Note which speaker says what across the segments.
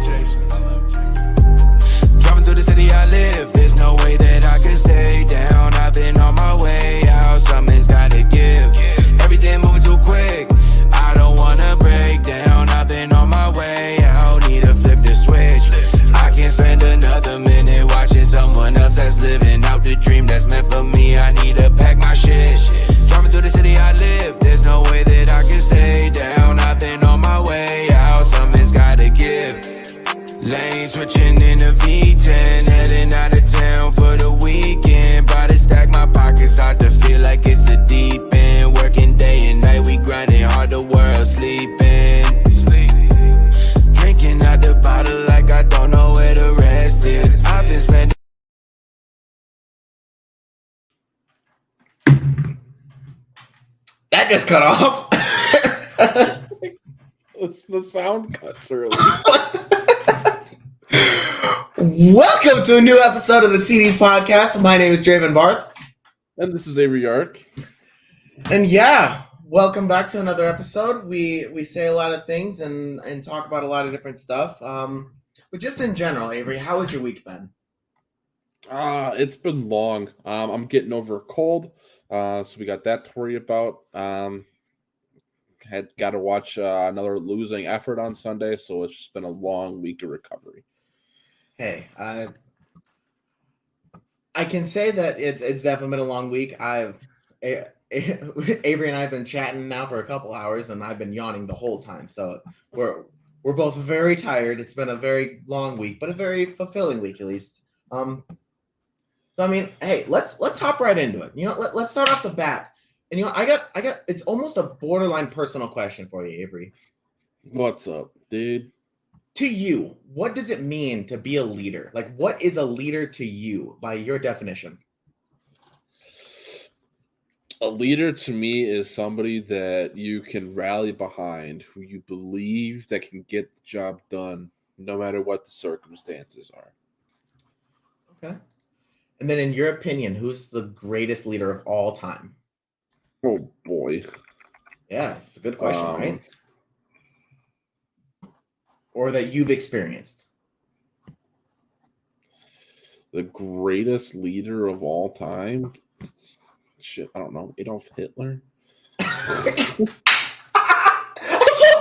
Speaker 1: chasing. Driving through the city I live, there's no way that I can stay down. I've been on my way out, something's gotta give. Everything moving too quick, I don't wanna break down. I've been on my way out, need to flip the switch. I can't spend another minute watching someone else that's living out the dream that's meant for me. I need to pack my shit. Driving through the city I live, there's no way that I can stay down. I've been on my way out, something's gotta give. Lane switching in a V10, heading out of town for the weekend. About to stack my pockets, hard to feel like it's the deep end. Working day and night, we grinding hard, the world sleeping. Drinking out the bottle like I don't know where the rest is. I've been spending.
Speaker 2: That just cut off.
Speaker 3: It's the sound cuts early.
Speaker 2: Welcome to a new episode of the CDs podcast. My name is Draven Barth.
Speaker 3: And this is Avery Ark.
Speaker 2: And yeah, welcome back to another episode. We say a lot of things and talk about a lot of different stuff. But just in general, Avery, how has your week been?
Speaker 3: It's been long. I'm getting over a cold. So we got that to worry about. Had got to watch another losing effort on Sunday, so it's just been a long week of recovery.
Speaker 2: Hey, I can say that it's definitely been a long week. Avery and I have been chatting now for a couple hours, and I've been yawning the whole time. So we're both very tired. It's been a very long week, but a very fulfilling week at least. So I mean, hey, let's hop right into it. Let's start off the bat. And I got it's almost a borderline personal question for you, Avery.
Speaker 3: What's up, dude?
Speaker 2: To you, what does it mean to be a leader? Like, what is a leader to you by your definition?
Speaker 3: A leader to me is somebody that you can rally behind, who you believe that can get the job done no matter what the circumstances are.
Speaker 2: Okay. And then in your opinion, who's the greatest leader of all time?
Speaker 3: Oh, boy.
Speaker 2: Yeah, it's a good question, right? Or that you've experienced.
Speaker 3: The greatest leader of all time? Shit, I don't know. Adolf Hitler?
Speaker 2: I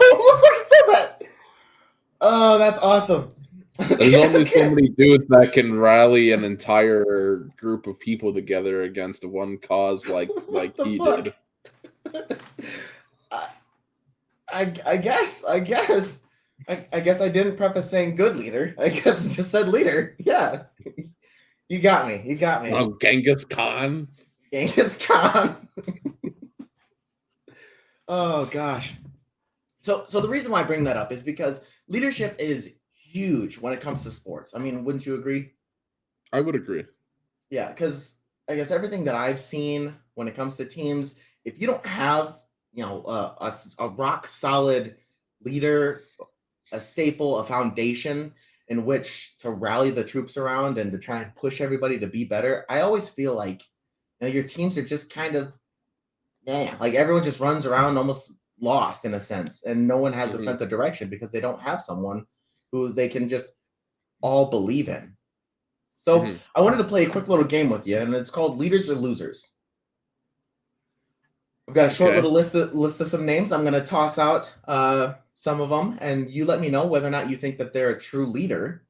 Speaker 2: almost fucking said that. Oh, that's awesome.
Speaker 3: There's only so many dudes that can rally an entire group of people together against one cause like he did.
Speaker 2: I guess I didn't preface saying good leader. I guess I just said leader. Yeah. You got me.
Speaker 3: Oh, Genghis Khan.
Speaker 2: Oh gosh. So the reason why I bring that up is because leadership is huge when it comes to sports. I mean, wouldn't you agree?
Speaker 3: I would agree.
Speaker 2: Yeah, because I guess everything that I've seen when it comes to teams, if you don't have, a rock solid leader, a staple, a foundation in which to rally the troops around and to try and push everybody to be better, I always feel like your teams are just kind of, like everyone just runs around almost lost in a sense, and no one has a sense of direction because they don't have someone who they can just all believe in. So I wanted to play a quick little game with you, and it's called Leaders or Losers. I've got a short little list of some names. I'm going to toss out some of them, and you let me know whether or not you think that they're a true leader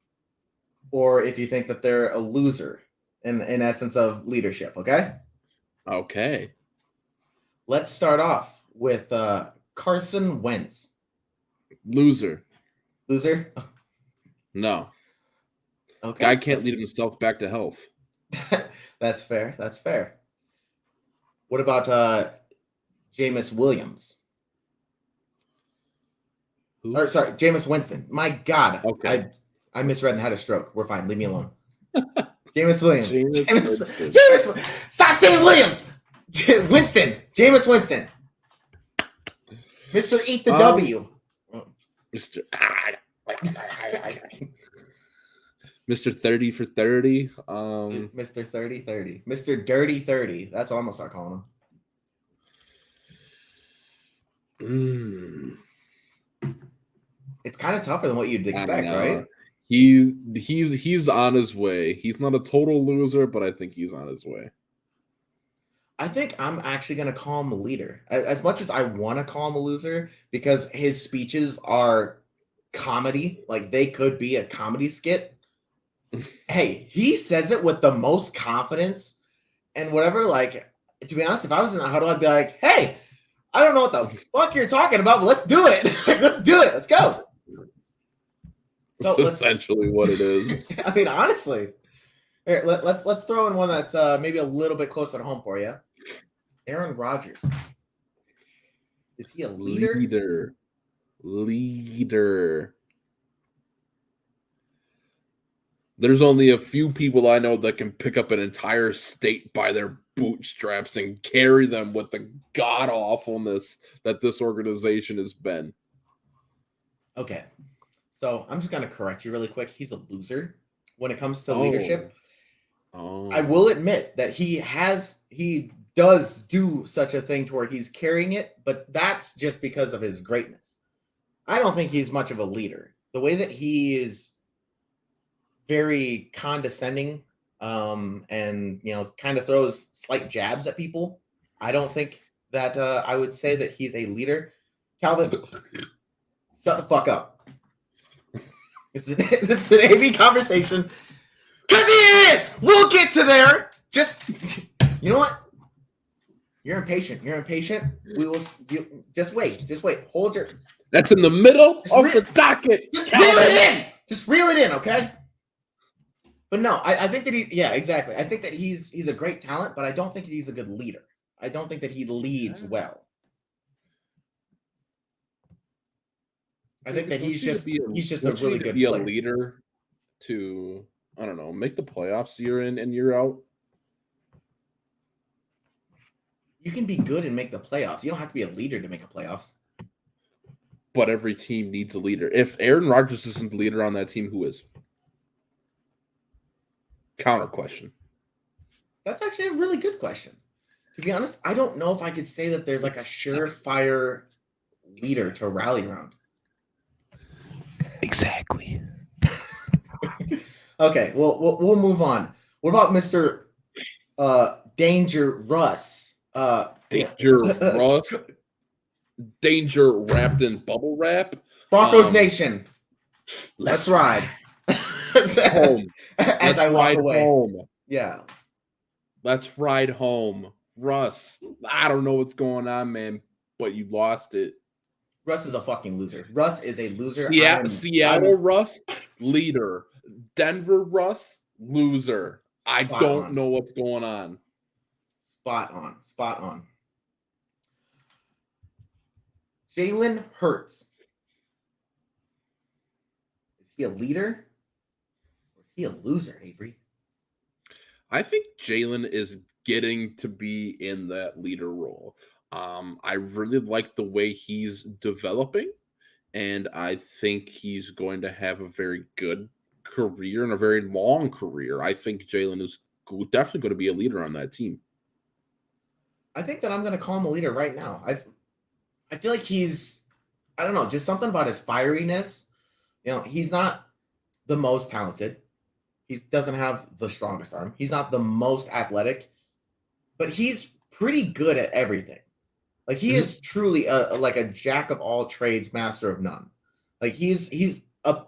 Speaker 2: or if you think that they're a loser in essence of leadership, okay?
Speaker 3: Okay.
Speaker 2: Let's start off with Carson Wentz.
Speaker 3: Loser.
Speaker 2: Loser?
Speaker 3: No.
Speaker 2: Okay.
Speaker 3: Guy can't lead himself back to health.
Speaker 2: That's fair. What about Jameis Williams?
Speaker 3: Who?
Speaker 2: Or sorry, Jameis Winston. My God.
Speaker 3: Okay.
Speaker 2: I misread and had a stroke. We're fine. Leave me alone. Jameis Williams.
Speaker 3: Jameis.
Speaker 2: Stop saying Williams. Winston. Jameis Winston. Mr. Eat the W.
Speaker 3: Mr. Mr. 30 for 30.
Speaker 2: Mr. 30-30. Mr. Dirty 30. That's what I'm going to start calling him. It's kind of tougher than what you'd
Speaker 3: I don't
Speaker 2: expect,
Speaker 3: know.
Speaker 2: right?
Speaker 3: He's on his way. He's not a total loser, but I think he's on his way.
Speaker 2: I think I'm actually going to call him a leader. As much as I want to call him a loser, because his speeches are comedy, like they could be a comedy skit. Hey, he says it with the most confidence and whatever. Like, to be honest, if I was in that huddle, I'd be like, hey, I don't know what the fuck you're talking about, but let's do it. Let's do it. Let's go. So
Speaker 3: That's essentially what it is.
Speaker 2: I mean, honestly. Here, let's throw in one that's maybe a little bit closer to home for you. Aaron Rodgers. Is he a leader?
Speaker 3: Leader. There's only a few people I know that can pick up an entire state by their bootstraps and carry them with the god awfulness that this organization has been.
Speaker 2: Okay. So I'm just gonna correct you really quick. He's a loser when it comes to leadership. I will admit that he does do such a thing to where he's carrying it, but that's just because of his greatness. I don't think he's much of a leader. The way that he is very condescending, and kind of throws slight jabs at people. I don't think that I would say that he's a leader. Calvin, shut the fuck up. This is an AV conversation. Because he is! We'll get to there. Just, you know what? You're impatient. We will just wait. Hold your.
Speaker 3: That's in the middle of the docket.
Speaker 2: Just reel it in, okay? But no, I think that exactly. I think that he's a great talent, but I don't think he's a good leader. I don't think that he leads well. I think that he's just a really good player.
Speaker 3: A leader to, I don't know, make the playoffs year in and year out.
Speaker 2: You can be good and make the playoffs. You don't have to be a leader to make the playoffs.
Speaker 3: But every team needs a leader. If Aaron Rodgers isn't the leader on that team, who is? Counter question.
Speaker 2: That's actually a really good question. To be honest, I don't know if I could say that there's like a surefire leader to rally around.
Speaker 3: Exactly.
Speaker 2: Okay, well, we'll move on. What about Mr. Danger Russ?
Speaker 3: Danger Russ? Danger wrapped in bubble wrap?
Speaker 2: Broncos Nation. Let's ride.
Speaker 3: Home.
Speaker 2: As I walk away.
Speaker 3: Home.
Speaker 2: Yeah.
Speaker 3: Let's ride home. Russ, I don't know what's going on, man, but you lost it.
Speaker 2: Russ is a fucking loser. Russ is a loser.
Speaker 3: Seattle Russ, leader. Denver Russ, loser. I don't know what's going on.
Speaker 2: Spot on. Jalen Hurts. Is he a leader? Or is he a loser, Avery?
Speaker 3: I think Jalen is getting to be in that leader role. I really like the way he's developing, and I think he's going to have a very good career and a very long career. I think Jalen is definitely going to be a leader on that team.
Speaker 2: I think that I'm going to call him a leader right now. I feel like he's, I don't know, just something about his fieriness. He's not the most talented. He doesn't have the strongest arm. He's not the most athletic, but he's pretty good at everything. Like he is truly like a jack of all trades, master of none. Like he's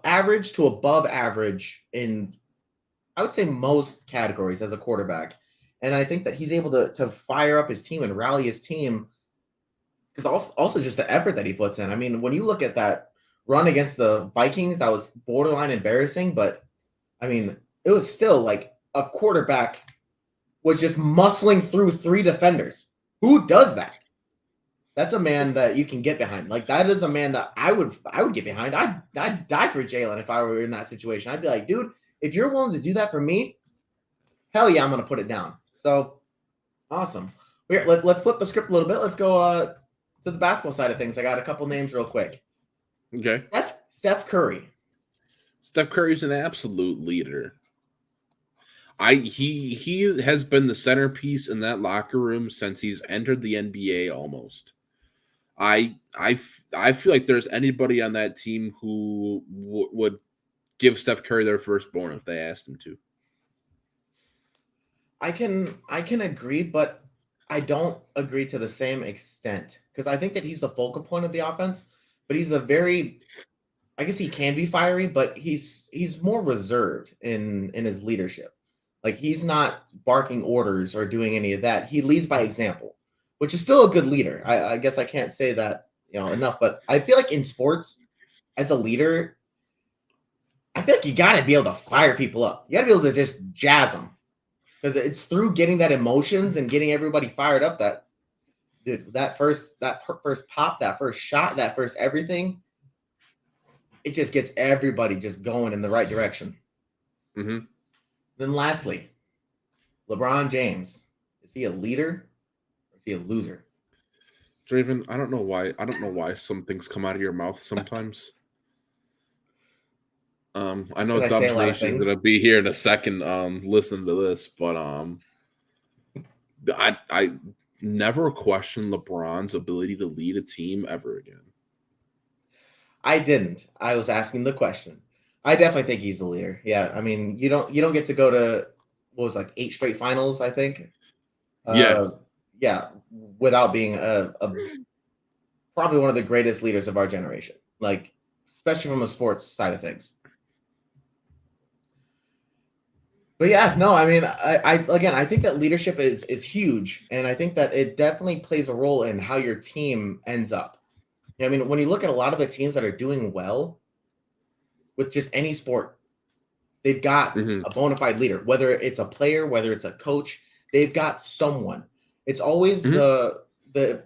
Speaker 2: average to above average in, I would say, most categories as a quarterback. And I think that he's able to fire up his team and rally his team because also just the effort that he puts in. I mean, when you look at that run against the Vikings, that was borderline embarrassing, but I mean, it was still like a quarterback was just muscling through 3 defenders. Who does that? That's a man that you can get behind. Like that is a man that I would get behind. I'd die for Jalen if I were in that situation. I'd be like, dude, if you're willing to do that for me, hell yeah, I'm gonna put it down. So awesome. Let's flip the script a little bit. Let's go to the basketball side of things. I got a couple names real quick.
Speaker 3: Okay.
Speaker 2: Steph Curry.
Speaker 3: Steph Curry's an absolute leader. He has been the centerpiece in that locker room since he's entered the NBA almost. I feel like there's anybody on that team who would give Steph Curry their firstborn if they asked him to.
Speaker 2: I can agree, but I don't agree to the same extent because I think that he's the focal point of the offense, but he's a very I guess he can be fiery, but he's more reserved in his leadership. Like he's not barking orders or doing any of that. He leads by example, which is still a good leader. I guess I can't say that enough, but I feel like in sports, as a leader, I feel like you got to be able to fire people up. You got to be able to just jazz them because it's through getting that emotions and getting everybody fired up that dude that first pop, that first shot, that first everything. It just gets everybody just going in the right direction.
Speaker 3: Mm-hmm.
Speaker 2: Then lastly, LeBron James. Is he a leader or is he a loser?
Speaker 3: Draven, I don't know why some things come out of your mouth sometimes. I know Dubs Nation's gonna be here in a second, listening to this, but I never question LeBron's ability to lead a team ever again.
Speaker 2: I didn't. I was asking the question. I definitely think he's the leader. Yeah, I mean, you don't get to go to what was like 8 straight finals, I think. Yeah, without being a probably one of the greatest leaders of our generation. Like, especially from a sports side of things. But yeah, no, I mean, I think that leadership is huge, and I think that it definitely plays a role in how your team ends up. I mean, when you look at a lot of the teams that are doing well with just any sport, they've got a bona fide leader, whether it's a player, whether it's a coach, they've got someone. It's always the I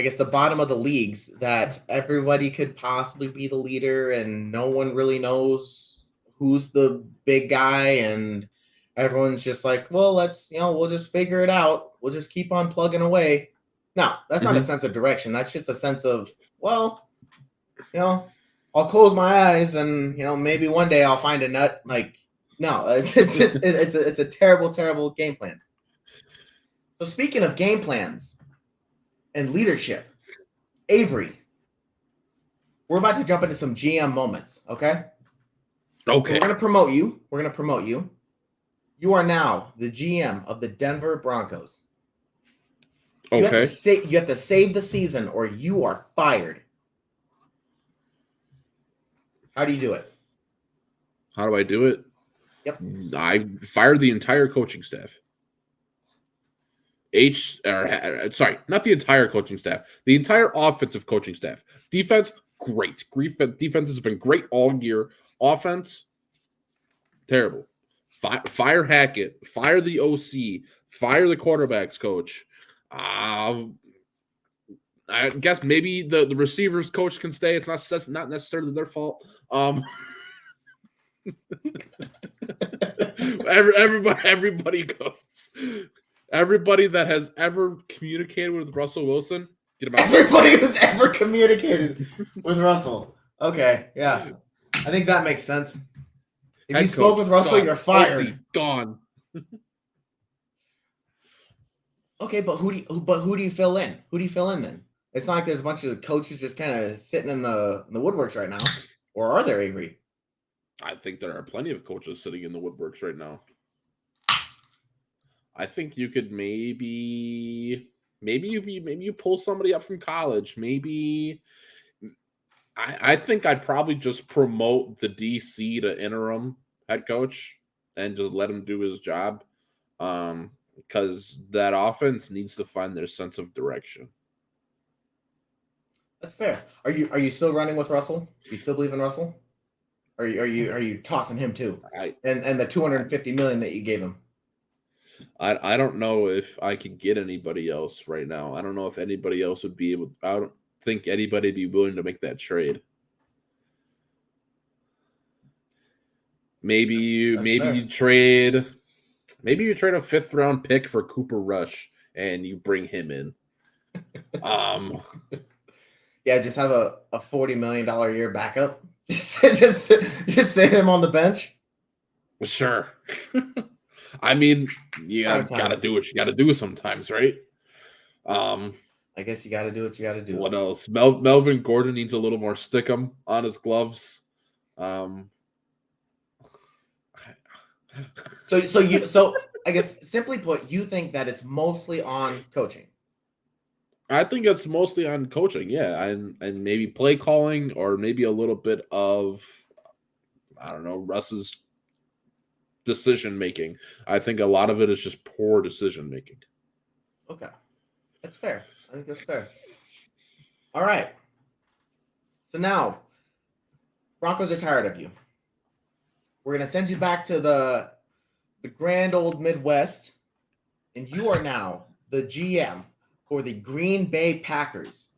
Speaker 2: guess the bottom of the leagues that everybody could possibly be the leader and no one really knows who's the big guy and everyone's just like, well, we'll just figure it out. We'll just keep on plugging away. No, that's not a sense of direction. That's just a sense of, well, I'll close my eyes and, maybe one day I'll find a nut. Like, no, it's just, it's a terrible, terrible game plan. So speaking of game plans and leadership, Avery, we're about to jump into some GM moments. Okay.
Speaker 3: Okay.
Speaker 2: So we're going to promote you. You are now the GM of the Denver Broncos.
Speaker 3: Okay.
Speaker 2: You have to save the season or you are fired. How do you do it?
Speaker 3: How do I do it?
Speaker 2: Yep.
Speaker 3: I fired the entire coaching staff. Not the entire coaching staff. The entire offensive coaching staff. Defense, great. Defense has been great all year. Offense, terrible. Fire Hackett. Fire the OC. Fire the quarterbacks coach. I guess maybe the receivers coach can stay. It's not necessarily their fault. Everybody goes. Everybody that has ever communicated with Russell Wilson, get him out.
Speaker 2: Everybody who's ever communicated with Russell. Okay, yeah. I think that makes sense. If you spoke with Russell, you're fired.
Speaker 3: Gone.
Speaker 2: Okay, but who do you fill in? Who do you fill in then? It's not like there's a bunch of coaches just kind of sitting in the woodworks right now. Or are there, Avery?
Speaker 3: I think there are plenty of coaches sitting in the woodworks right now. I think you could maybe you pull somebody up from college. Maybe I think I'd probably just promote the DC to interim head coach and just let him do his job. Because that offense needs to find their sense of direction.
Speaker 2: That's fair. Are you still running with Russell? Do you still believe in Russell? Or are you tossing him too? And the $250 million that you gave him?
Speaker 3: I don't know if I could get anybody else right now. I don't know if anybody else would be able. I don't think anybody would be willing to make that trade. Maybe you trade a 5th round pick for Cooper Rush and you bring him in.
Speaker 2: Yeah, just have a $40 million a year backup. Just sit him on the bench.
Speaker 3: Sure. I mean, you gotta do what you gotta do sometimes, right?
Speaker 2: I guess you got to do what you got to do.
Speaker 3: What else? Melvin Gordon needs a little more stickum on his gloves.
Speaker 2: So I guess simply put, you think that it's mostly on coaching.
Speaker 3: I think it's mostly on coaching, yeah, and maybe play calling, or maybe a little bit of, I don't know, Russ's decision making. I think a lot of it is just poor decision making.
Speaker 2: Okay, that's fair. I think that's fair. All right. So now, Broncos are tired of you. We're gonna send you back to the grand old Midwest, and you are now the GM for the Green Bay Packers.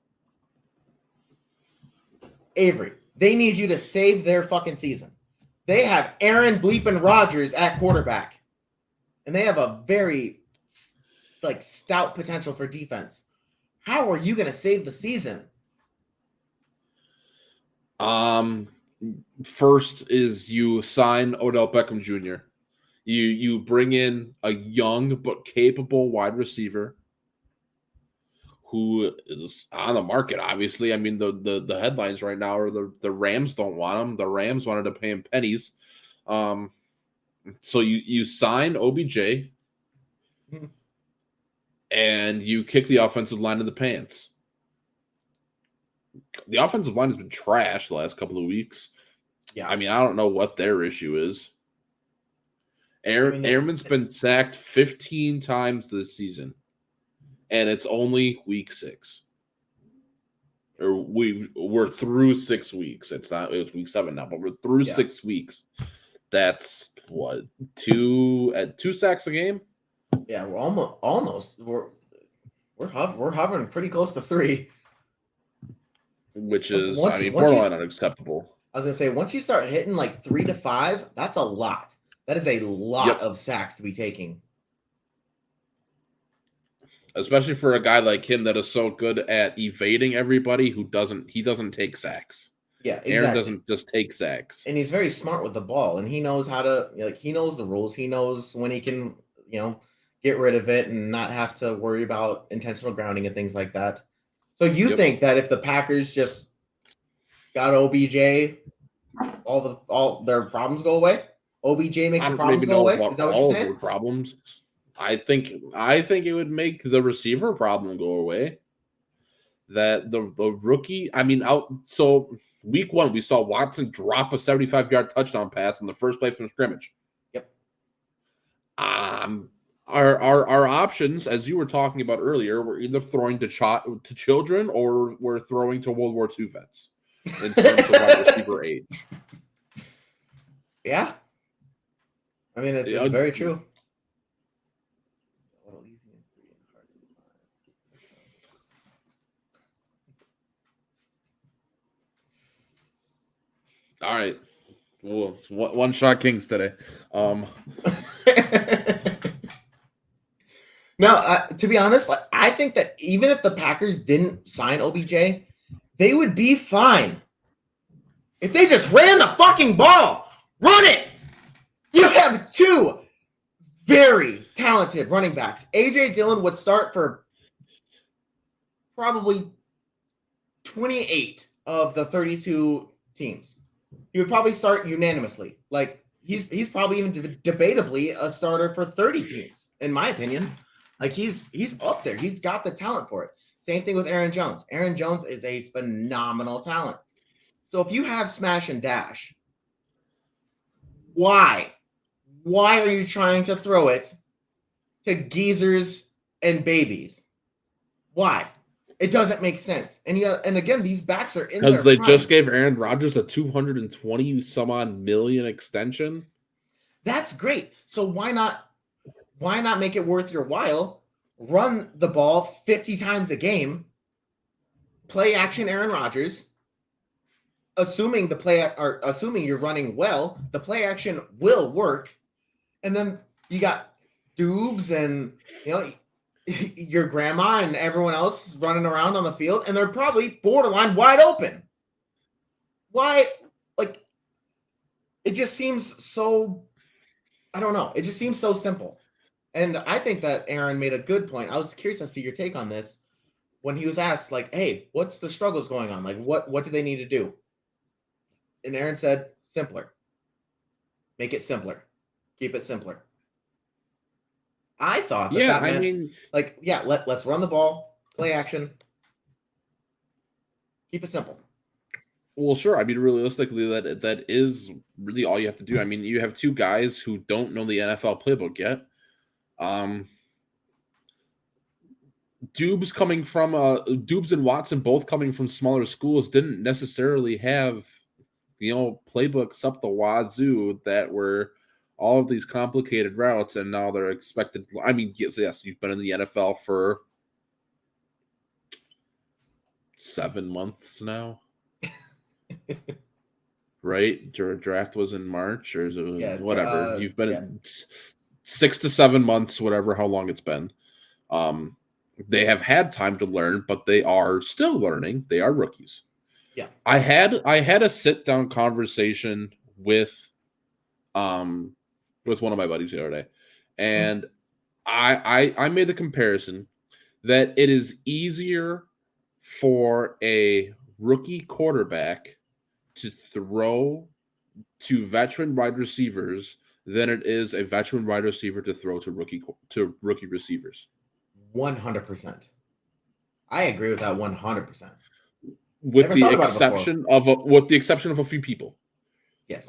Speaker 2: Avery, they need you to save their fucking season. They have Aaron Bleepin Rodgers at quarterback, and they have a very stout potential for defense. How are you going to save the season?
Speaker 3: First is you sign Odell Beckham Jr. You bring in a young but capable wide receiver who is on the market, obviously. I mean, the headlines right now are the Rams don't want him. The Rams wanted to pay him pennies. So you sign OBJ and you kick the offensive line in the pants. The offensive line has been trash the last couple of weeks. Yeah. I mean, I don't know what their issue is. Airman's been sacked 15 times this season. And it's only week 6. Or we're through 6 weeks. It's week 7 now, but we're through 6 weeks. That's what, 2 sacks a game?
Speaker 2: Yeah, we're almost we're hovering pretty close to 3.
Speaker 3: Which is borderline unacceptable.
Speaker 2: I was gonna say, once you start hitting like 3 to 5, that's a lot. That is a lot of sacks to be taking.
Speaker 3: Especially for a guy like him that is so good at evading everybody he doesn't take sacks.
Speaker 2: Yeah, exactly.
Speaker 3: Aaron doesn't just take sacks.
Speaker 2: And he's very smart with the ball, and he knows how to, he knows the rules. He knows when he can, get rid of it and not have to worry about intentional grounding and things like that. So you think that if the Packers just got OBJ, all their problems go away? OBJ makes the problems go away? Is that what you're saying?
Speaker 3: Problems. I think it would make the receiver problem go away. That the rookie, so week 1 we saw Watson drop a 75-yard touchdown pass in the first play from scrimmage.
Speaker 2: Yep.
Speaker 3: Our options, as you were talking about earlier, were either throwing to children or we're throwing to World War II vets in terms of wide receiver age.
Speaker 2: Yeah. I mean, it's very true.
Speaker 3: All right. Well, one shot Kings today.
Speaker 2: No, to be honest, I think that even if the Packers didn't sign OBJ, they would be fine. If they just ran the fucking ball, run it. You have 2 very talented running backs. A.J. Dillon would start for probably 28 of the 32 teams. He would probably start unanimously. Like, he's probably even debatably a starter for 30 teams, in my opinion. Like, he's up there. He's got the talent for it. Same thing with Aaron Jones. Aaron Jones is a phenomenal talent. So if you have smash and dash, why? Why are you trying to throw it to geezers and babies? Why? It doesn't make sense. And again, these backs are in there.
Speaker 3: Because they just gave Aaron Rodgers a $220-some-odd million extension.
Speaker 2: That's great. So why not make it worth your while? Run the ball 50 times a game. Play action Aaron Rodgers. Assuming you're running well, the play action will work. And then you got Dubes and your grandma and everyone else running around on the field, and they're probably borderline wide open. Why? It just seems so, I don't know. It just seems so simple. And I think that Aaron made a good point. I was curious to see your take on this. when he was asked, like, hey, what's the struggles going on? Like, what do they need to do? And Aaron said, simpler. Make it simpler. Keep it simpler. I thought that
Speaker 3: Yeah,
Speaker 2: that
Speaker 3: I
Speaker 2: meant,
Speaker 3: mean,
Speaker 2: like, yeah, let's run the ball, play action, keep it simple.
Speaker 3: well, sure. I mean, realistically, that is really all you have to do. I mean, you have two guys who don't know the NFL playbook yet. Dubes and Watson, both coming from smaller schools, didn't necessarily have, playbooks up the wazoo that were all of these complicated routes, and now they're expected. I mean, yes, you've been in the NFL for 7 months now, right? Your draft was in March or
Speaker 2: Yeah,
Speaker 3: whatever. You've been
Speaker 2: yeah.
Speaker 3: in 6 to 7 months, whatever, how long it's been. They have had time to learn, but they are still learning. They are rookies.
Speaker 2: Yeah.
Speaker 3: I had a sit down conversation with one of my buddies the other day, and I made the comparison that it is easier for a rookie quarterback to throw to veteran wide receivers than it is a veteran wide receiver to throw to rookie receivers.
Speaker 2: 100%. I agree with that 100%.
Speaker 3: With
Speaker 2: Never
Speaker 3: the
Speaker 2: thought about it before.
Speaker 3: exception of a few people.
Speaker 2: Yes.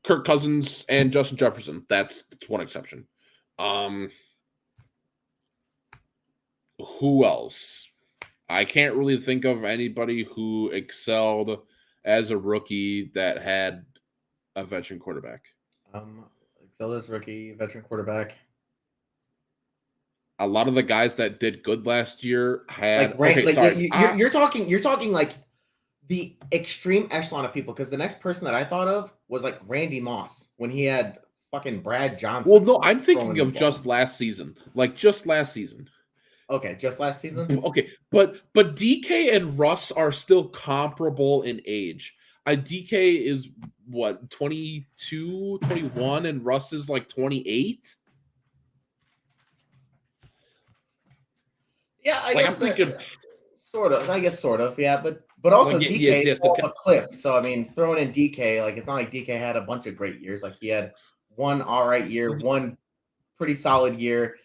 Speaker 3: Kirk Cousins and Justin Jefferson. That's one exception. Who else? I can't really think of anybody who excelled as a rookie that had a veteran quarterback.
Speaker 2: Zelda's rookie, veteran quarterback.
Speaker 3: A lot of the guys that did good last year had.
Speaker 2: You're talking like the extreme echelon of people, because the next person that I thought of was like Randy Moss when he had fucking Brad Johnson.
Speaker 3: Well, no, I'm thinking of just last season. Like just last season.
Speaker 2: Okay, just last season?
Speaker 3: Okay, but DK and Russ are still comparable in age. DK is what, 22, 21, and Russ is like 28?
Speaker 2: Yeah, I
Speaker 3: Like,
Speaker 2: guess
Speaker 3: I'm thinking
Speaker 2: sort of. I guess sort of, yeah, but also
Speaker 3: Like,
Speaker 2: DK
Speaker 3: yes,
Speaker 2: off a cliff. So I mean, throwing in DK, like, it's not like DK had a bunch of great years. Like, he had one all right year, one pretty solid year,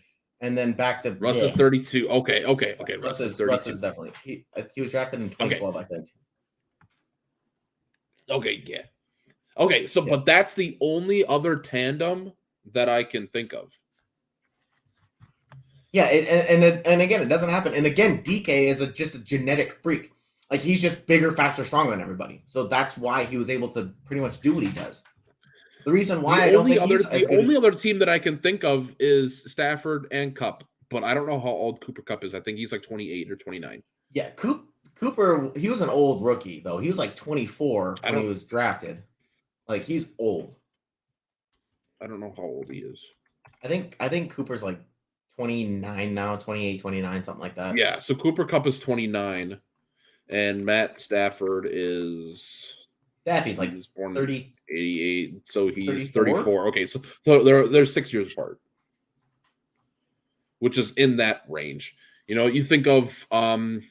Speaker 2: and then back to
Speaker 3: Russ is 32. Okay.
Speaker 2: Russ is
Speaker 3: 32.
Speaker 2: Russ is definitely he was drafted in 2012, I think.
Speaker 3: Okay, yeah. Okay, so but that's the only other tandem that I can think of.
Speaker 2: Yeah, and again, it doesn't happen. And again, DK is just a genetic freak. Like, he's just bigger, faster, stronger than everybody. So that's why he was able to pretty much do what he does. The reason why
Speaker 3: the only other team that I can think of is Stafford and Cup, but I don't know how old Cooper Kupp is. I think he's like 28 or 29.
Speaker 2: Yeah, Cooper, he was an old rookie though. He was like 24 when he was drafted. Like, he's old.
Speaker 3: I don't know how old he is.
Speaker 2: I think Cooper's like 29 now, 28, 29, something like that.
Speaker 3: Yeah, so Cooper Kupp is 29, and Matt Stafford is...
Speaker 2: Staffy's like
Speaker 3: born
Speaker 2: 30,
Speaker 3: 88, so he's
Speaker 2: 34?
Speaker 3: 34. Okay, so they're 6 years apart, which is in that range. You think of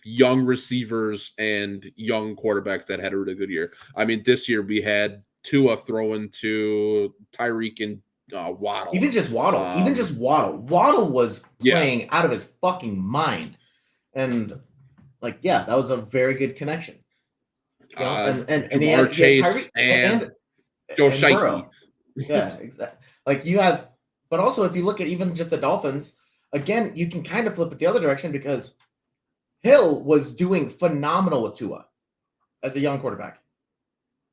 Speaker 3: young receivers and young quarterbacks that had a really good year. I mean, this year we had Tua throwing to Tyreek and Waddle.
Speaker 2: Even just Waddle. Waddle was playing out of his fucking mind. And, like, yeah, that was a very good connection. And
Speaker 3: Jamar Chase and Joe Shiesty.
Speaker 2: Yeah, exactly. Like, you have, but also if you look at even just the Dolphins, again, you can kind of flip it the other direction, because Hill was doing phenomenal with Tua as a young quarterback.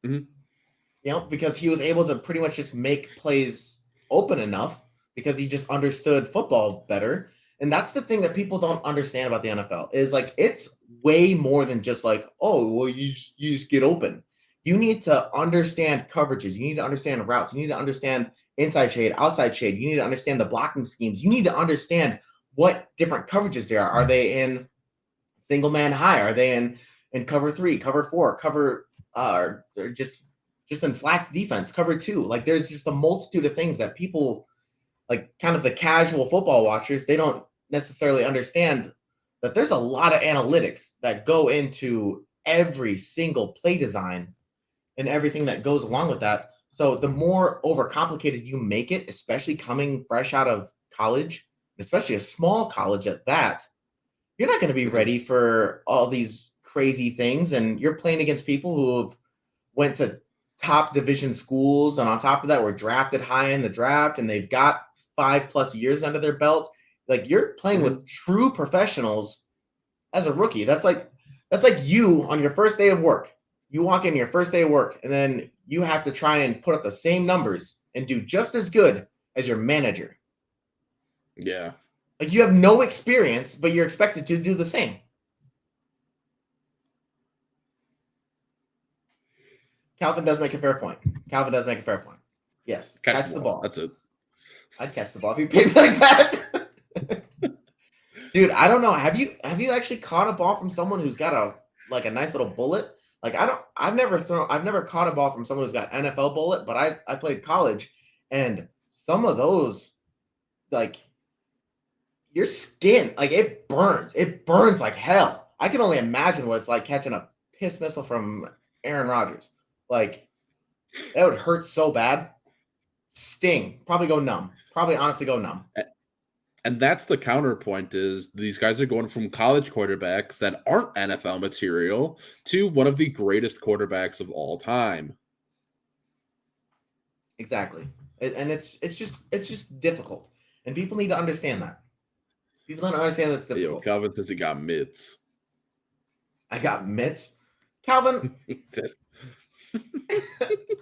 Speaker 3: Mm-hmm.
Speaker 2: Because he was able to pretty much just make plays open enough because he just understood football better. And that's the thing that people don't understand about the NFL is, like, it's way more than just like, oh, well, you just get open. You need to understand coverages. You need to understand routes. You need to understand inside shade, outside shade. You need to understand the blocking schemes. You need to understand what different coverages there are. Are they in single man high? Are they in cover 3, cover 4, cover they're just in flats defense, cover 2? Like, there's just a multitude of things that people, like, kind of the casual football watchers, they don't necessarily understand that there's a lot of analytics that go into every single play design and everything that goes along with that. So the more overcomplicated you make it, especially coming fresh out of college, especially a small college at that, you're not going to be ready for all these crazy things. And you're playing against people who have went to top division schools, and on top of that, were drafted high in the draft, and they've got 5+ years under their belt. Like, you're playing with true professionals as a rookie. That's like you on your first day of work. You walk in your first day of work, and then you have to try and put up the same numbers and do just as good as your manager.
Speaker 3: Yeah.
Speaker 2: Like, you have no experience, but you're expected to do the same. Calvin does make a fair point. Yes. Catch the ball.
Speaker 3: That's it.
Speaker 2: I'd catch the ball if you paid me like that. Dude, I don't know. Have you actually caught a ball from someone who's got a nice little bullet? Like, I've never caught a ball from someone who's got NFL bullet, but I played college, and some of those, like, your skin, like, it burns. It burns like hell. I can only imagine what it's like catching a piss missile from Aaron Rodgers. Like, that would hurt so bad. Sting. Probably honestly go numb.
Speaker 3: And that's the counterpoint, is these guys are going from college quarterbacks that aren't NFL material to one of the greatest quarterbacks of all time.
Speaker 2: Exactly. And it's just difficult. And people need to understand that. People don't understand that's difficult.
Speaker 3: Yo, Calvin says he got mitts.
Speaker 2: I got mitts? Calvin?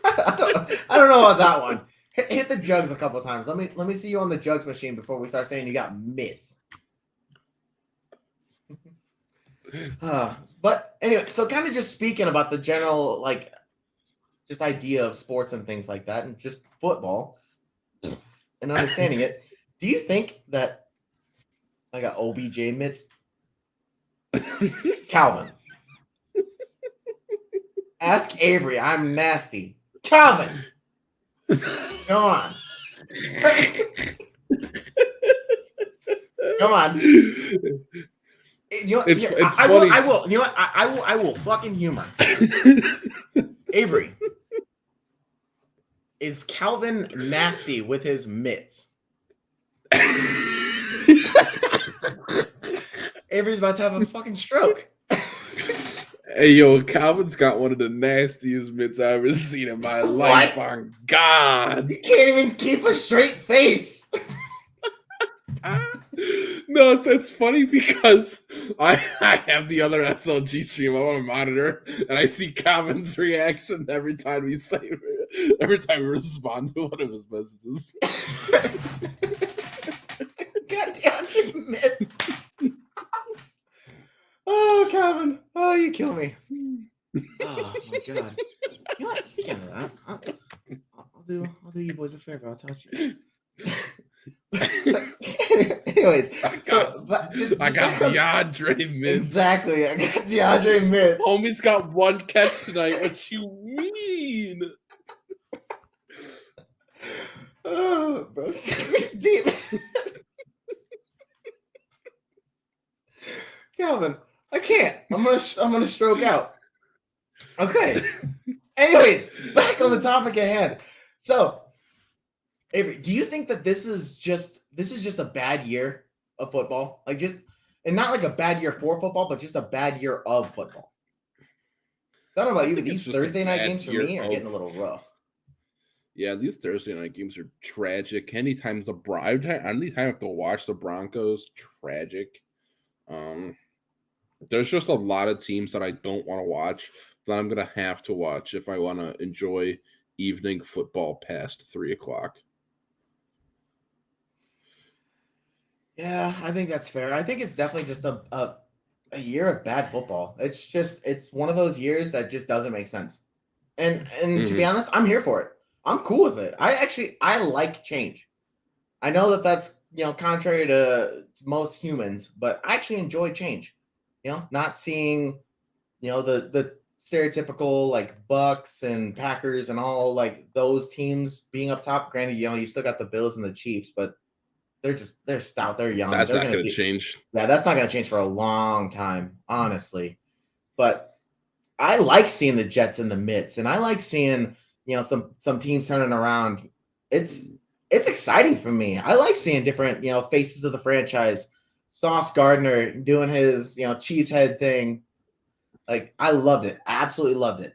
Speaker 2: I don't know about that one. Hit the jugs a couple times. Let me see you on the jugs machine before we start saying you got mitts. But anyway, so kind of just speaking about the general, like, just idea of sports and things like that, and just football and understanding it. Do you think that I got OBJ mitts? Calvin. Ask Avery. I'm nasty. Calvin. Come on. Come on. You know,
Speaker 3: It's
Speaker 2: I
Speaker 3: funny.
Speaker 2: will. You know what? I will fucking humor. Avery. Is Calvin nasty with his mitts? Avery's about to have a fucking stroke.
Speaker 3: Hey, yo, Calvin's got one of the nastiest mitts I've ever seen in my life. My God.
Speaker 2: You can't even keep a straight face.
Speaker 3: No, it's funny because I have the other SLG stream on my monitor, and I see Calvin's reaction every time we respond to one of his messages.
Speaker 2: Goddamn mitts. Oh, Calvin. Oh, you kill me. Oh, my God. You know what? Speaking of that, I'll do you boys a favor. I'll toss you. Anyways,
Speaker 3: I got DeAndre mitts.
Speaker 2: Exactly. I got DeAndre mitts.
Speaker 3: Homie's got one catch tonight. What you mean?
Speaker 2: Oh, bro. Deep. Calvin, I can't. I'm gonna stroke out. Okay. Anyways, back on the topic at hand. So, Avery, do you think that this is just a bad year of football? Like, just, and not like a bad year for football, but just a bad year of football? I don't know about you, but these Thursday night games for me are getting a little rough.
Speaker 3: Yeah, these Thursday night games are tragic. Anytime I have to watch the Broncos, tragic. There's just a lot of teams that I don't want to watch that I'm gonna have to watch if I want to enjoy evening football past 3:00.
Speaker 2: Yeah, I think that's fair. I think it's definitely just a year of bad football. It's one of those years that just doesn't make sense. And to be honest, I'm here for it. I'm cool with it. I like change. I know that that's, contrary to most humans, but I actually enjoy change. Not seeing, the stereotypical, like, Bucks and Packers and all, like, those teams being up top. Granted, you still got the Bills and the Chiefs, but they're stout. They're young.
Speaker 3: That's
Speaker 2: They're
Speaker 3: not
Speaker 2: gonna
Speaker 3: going to
Speaker 2: be
Speaker 3: change.
Speaker 2: that's not gonna change for a long time, honestly. But I like seeing the Jets in the midst, and I like seeing some teams turning around. It's exciting for me. I like seeing different faces of the franchise. Sauce Gardner doing his cheesehead thing. Like I loved it. I absolutely loved it.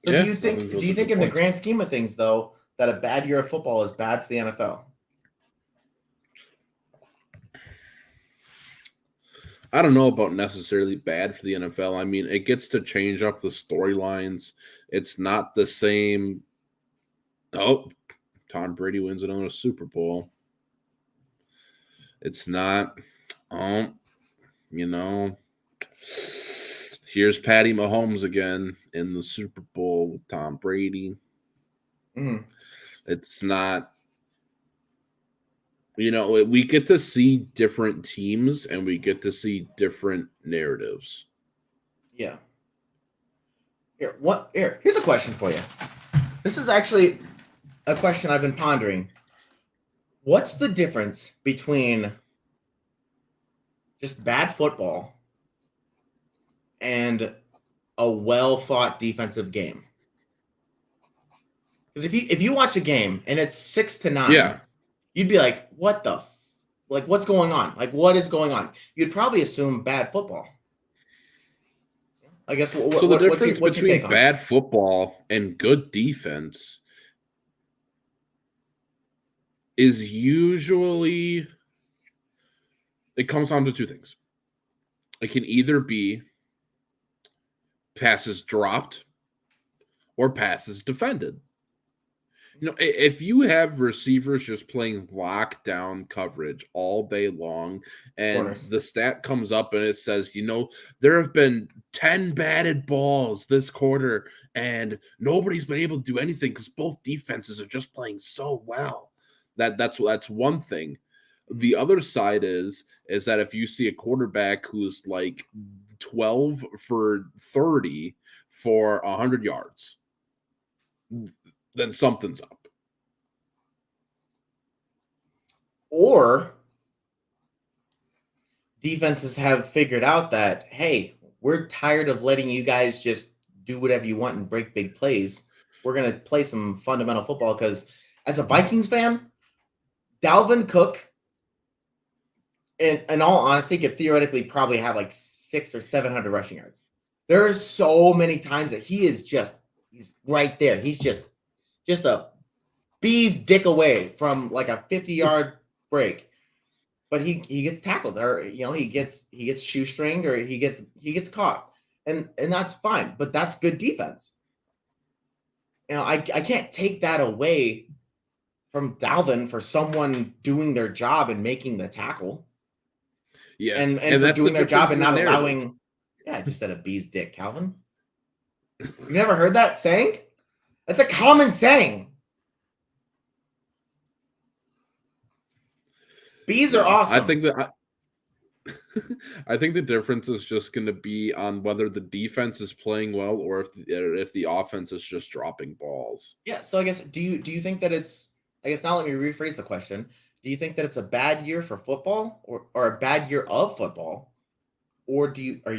Speaker 2: So
Speaker 3: Yeah,
Speaker 2: do you
Speaker 3: I
Speaker 2: think
Speaker 3: those are good
Speaker 2: in the
Speaker 3: points.
Speaker 2: grand scheme of things though that a bad year of football is bad for the NFL?
Speaker 3: I don't know about necessarily bad for the NFL. I mean, it gets to change up the storylines. It's not the same. Oh, Tom Brady wins another Super Bowl. It's not. Um, you know, here's Patty Mahomes again in the Super Bowl with Tom Brady.
Speaker 2: Mm-hmm.
Speaker 3: It's not. We get to see different teams and we get to see different narratives.
Speaker 2: Yeah. Here's a question for you. This is actually a question I've been pondering. What's the difference between just bad football and a well-fought defensive game? Because if you watch a game and it's 6-9,
Speaker 3: Yeah.
Speaker 2: you'd be like, what's going on? Like, what is going on? You'd probably assume bad football. I guess.
Speaker 3: So the difference
Speaker 2: what's your take
Speaker 3: between
Speaker 2: on
Speaker 3: bad football and good defense is usually it comes down to two things. It can either be passes dropped or passes defended. If you have receivers just playing lockdown coverage all day long and
Speaker 2: corners?
Speaker 3: the stat comes up and it says, there have been 10 batted balls this quarter and nobody's been able to do anything because both defenses are just playing so well. That's one thing. The other side is that if you see a quarterback who's like 12 for 30 for 100 yards, then something's up.
Speaker 2: Or defenses have figured out that, hey, we're tired of letting you guys just do whatever you want and break big plays. We're going to play some fundamental football because as a Vikings fan, Dalvin Cook, in all honesty, could theoretically probably have like 600 or 700 rushing yards. There are so many times that he's right there. He's just a bee's dick away from like a 50-yard break. But he gets tackled, or he gets shoestringed, or he gets caught, and that's fine. But that's good defense. I can't take that away from Dalvin for someone doing their job and making the tackle.
Speaker 3: Yeah,
Speaker 2: and for
Speaker 3: that's
Speaker 2: doing
Speaker 3: the
Speaker 2: their job and not
Speaker 3: narrative.
Speaker 2: allowing. Yeah, I just said a bee's dick, Calvin. You never heard that saying? That's a common saying. Bees are awesome.
Speaker 3: I think the difference is just going to be on whether the defense is playing well or if the offense is just dropping balls.
Speaker 2: Yeah. So I guess do you think that it's? I guess now let me rephrase the question. Do you think that it's a bad year for football or a bad year of football, or a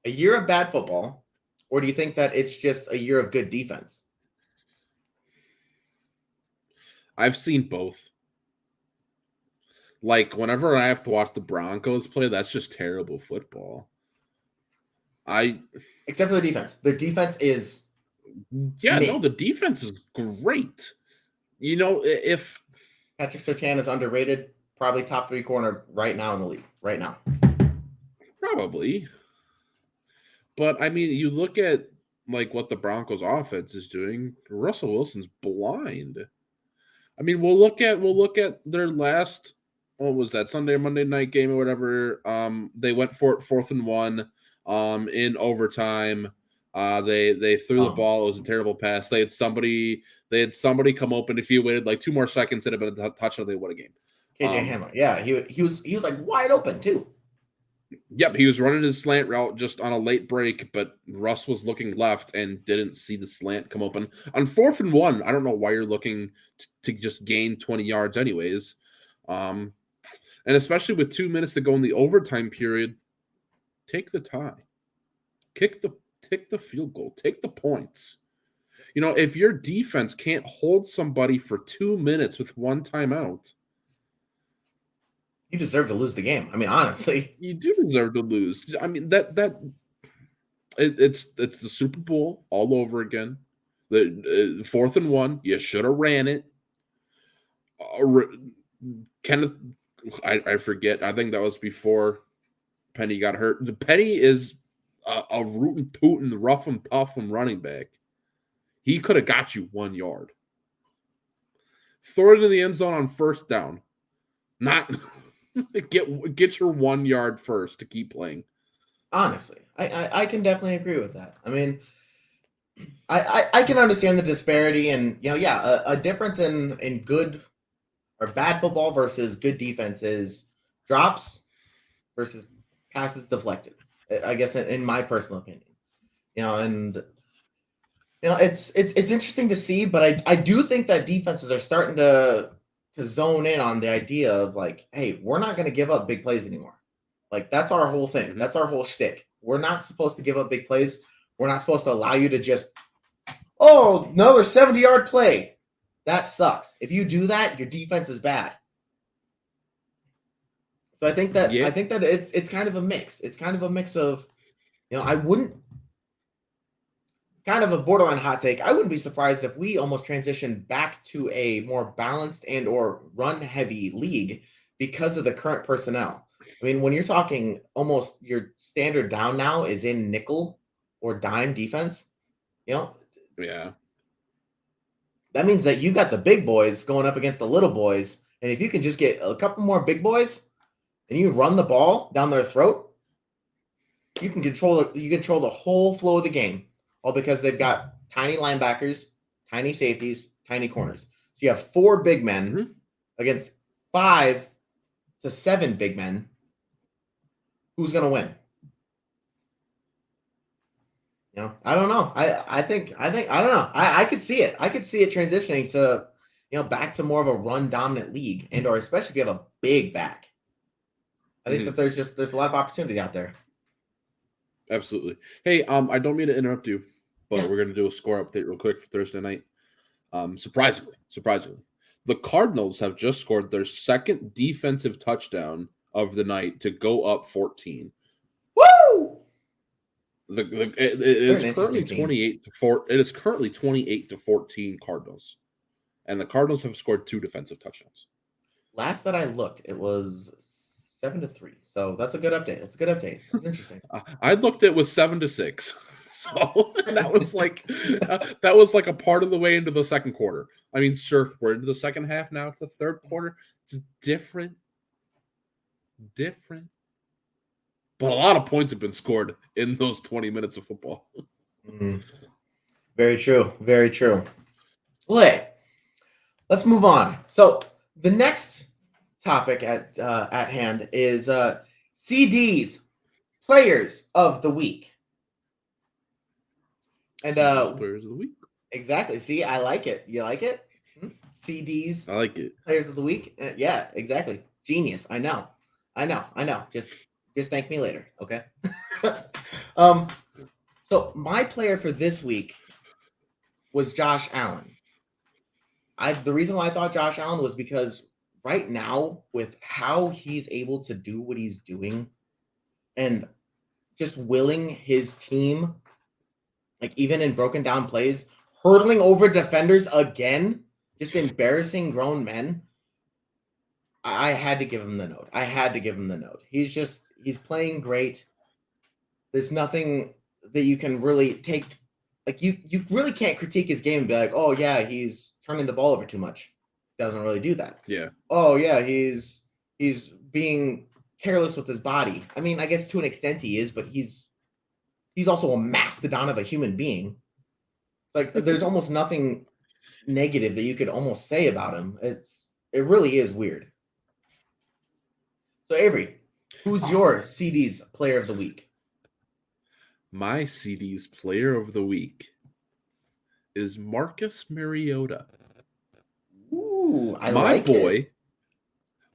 Speaker 2: year of bad football, or do you think that it's just a year of good defense?
Speaker 3: I've seen both. Like, whenever I have to watch the Broncos play, that's just terrible football.
Speaker 2: Except for the defense. The defense is...
Speaker 3: the defense is great. If...
Speaker 2: Patrick Surtain is underrated, probably top 3 corner right now in the league. Right now.
Speaker 3: Probably. But, I mean, you look at, like, what the Broncos offense is doing. Russell Wilson's blind. I mean, we'll look at their last... What was that, Sunday or Monday night game or whatever? They went for it 4th and 1 in overtime. They threw the ball. It was a terrible pass. They had somebody come open. If you waited like 2 more seconds, it'd have been a touchdown. They won a game.
Speaker 2: KJ Hamler, yeah, he was like wide open too.
Speaker 3: Yep, he was running his slant route just on a late break, but Russ was looking left and didn't see the slant come open. On 4th and 1, I don't know why you're looking to just gain 20 yards anyways. And especially with 2 minutes to go in the overtime period, take the tie. Take the field goal. Take the points. You know, if your defense can't hold somebody for 2 minutes with one timeout,
Speaker 2: You deserve to lose the game. I mean, honestly.
Speaker 3: you do deserve to lose. I mean, it's the Super Bowl all over again. The 4th and 1, you should have ran it. Kenneth, I forget. I think that was before Penny got hurt. Penny is a rootin' tootin', rough and tough and running back. He could have got you 1 yard. Throw it in the end zone on 1st down. Not get your 1 yard first to keep playing.
Speaker 2: Honestly, I can definitely agree with that. I mean, I can understand the disparity and, a difference in good or bad football versus good defense is drops versus passes deflected. I guess in my personal opinion, and it's interesting to see, but I do think that defenses are starting to zone in on the idea of like, hey, we're not going to give up big plays anymore. Like that's our whole thing. That's our whole shtick. We're not supposed to give up big plays. We're not supposed to allow you to just, another 70-yard play. That sucks. If you do that, your defense is bad. So I think that it's kind of a mix. It's kind of a mix of, I wouldn't, kind of a borderline hot take. I wouldn't be surprised if we almost transitioned back to a more balanced and or run heavy league because of the current personnel. I mean, when you're talking almost your standard down now is in nickel or dime defense,
Speaker 3: Yeah.
Speaker 2: That means that you got the big boys going up against the little boys. And if you can just get a couple more big boys and you run the ball down their throat, you can control the whole flow of the game. All because they've got tiny linebackers, tiny safeties, tiny corners. So you have 4 big men against 5 to 7 big men. Who's going to win? I don't know. I think I don't know. I could see it. I could see it transitioning to, back to more of a run dominant league, and or especially if you have a big back. I think that there's a lot of opportunity out there.
Speaker 3: Absolutely. Hey, I don't mean to interrupt you, but we're going to do a score update real quick for Thursday night. Surprisingly, the Cardinals have just scored their 2nd defensive touchdown of the night to go up 14.
Speaker 2: Woo!
Speaker 3: It is currently 28-4. It is currently 28-14 Cardinals, and the Cardinals have scored 2 defensive touchdowns.
Speaker 2: Last that I looked, it was 7-3. So that's a good update. That's interesting.
Speaker 3: I looked at was 7-6. So that was like a part of the way into the second quarter. I mean, sure, we're into the second half now. It's the third quarter. It's different. But a lot of points have been scored in those 20 minutes of football.
Speaker 2: Very true. Well, hey, let's move on. So the next topic at hand is CD's Players of the Week. And
Speaker 3: Players of the Week.
Speaker 2: Exactly. See, I like it. You like it? CD's
Speaker 3: I like it.
Speaker 2: Players of the Week. Yeah, exactly. Genius. I know. Just thank me later, okay? So my player for this week was Josh Allen. The reason why I thought Josh Allen was because right now, with how he's able to do what he's doing and just willing his team, like even in broken down plays, hurdling over defenders again, just embarrassing grown men, I had to give him the note. He's playing great. There's nothing that you can really take. Like you really can't critique his game and be like, oh yeah, he's turning the ball over too much. Doesn't really do that.
Speaker 3: Yeah.
Speaker 2: Oh yeah, he's being careless with his body. I mean, I guess to an extent he is, but he's also a mastodon of a human being. Like there's almost nothing negative that you could almost say about him. It really is weird. So Avery, Who's your CD's player of the week?
Speaker 3: My CD's player of the week is Marcus Mariota.
Speaker 2: Ooh, I
Speaker 3: My
Speaker 2: like
Speaker 3: boy.
Speaker 2: it.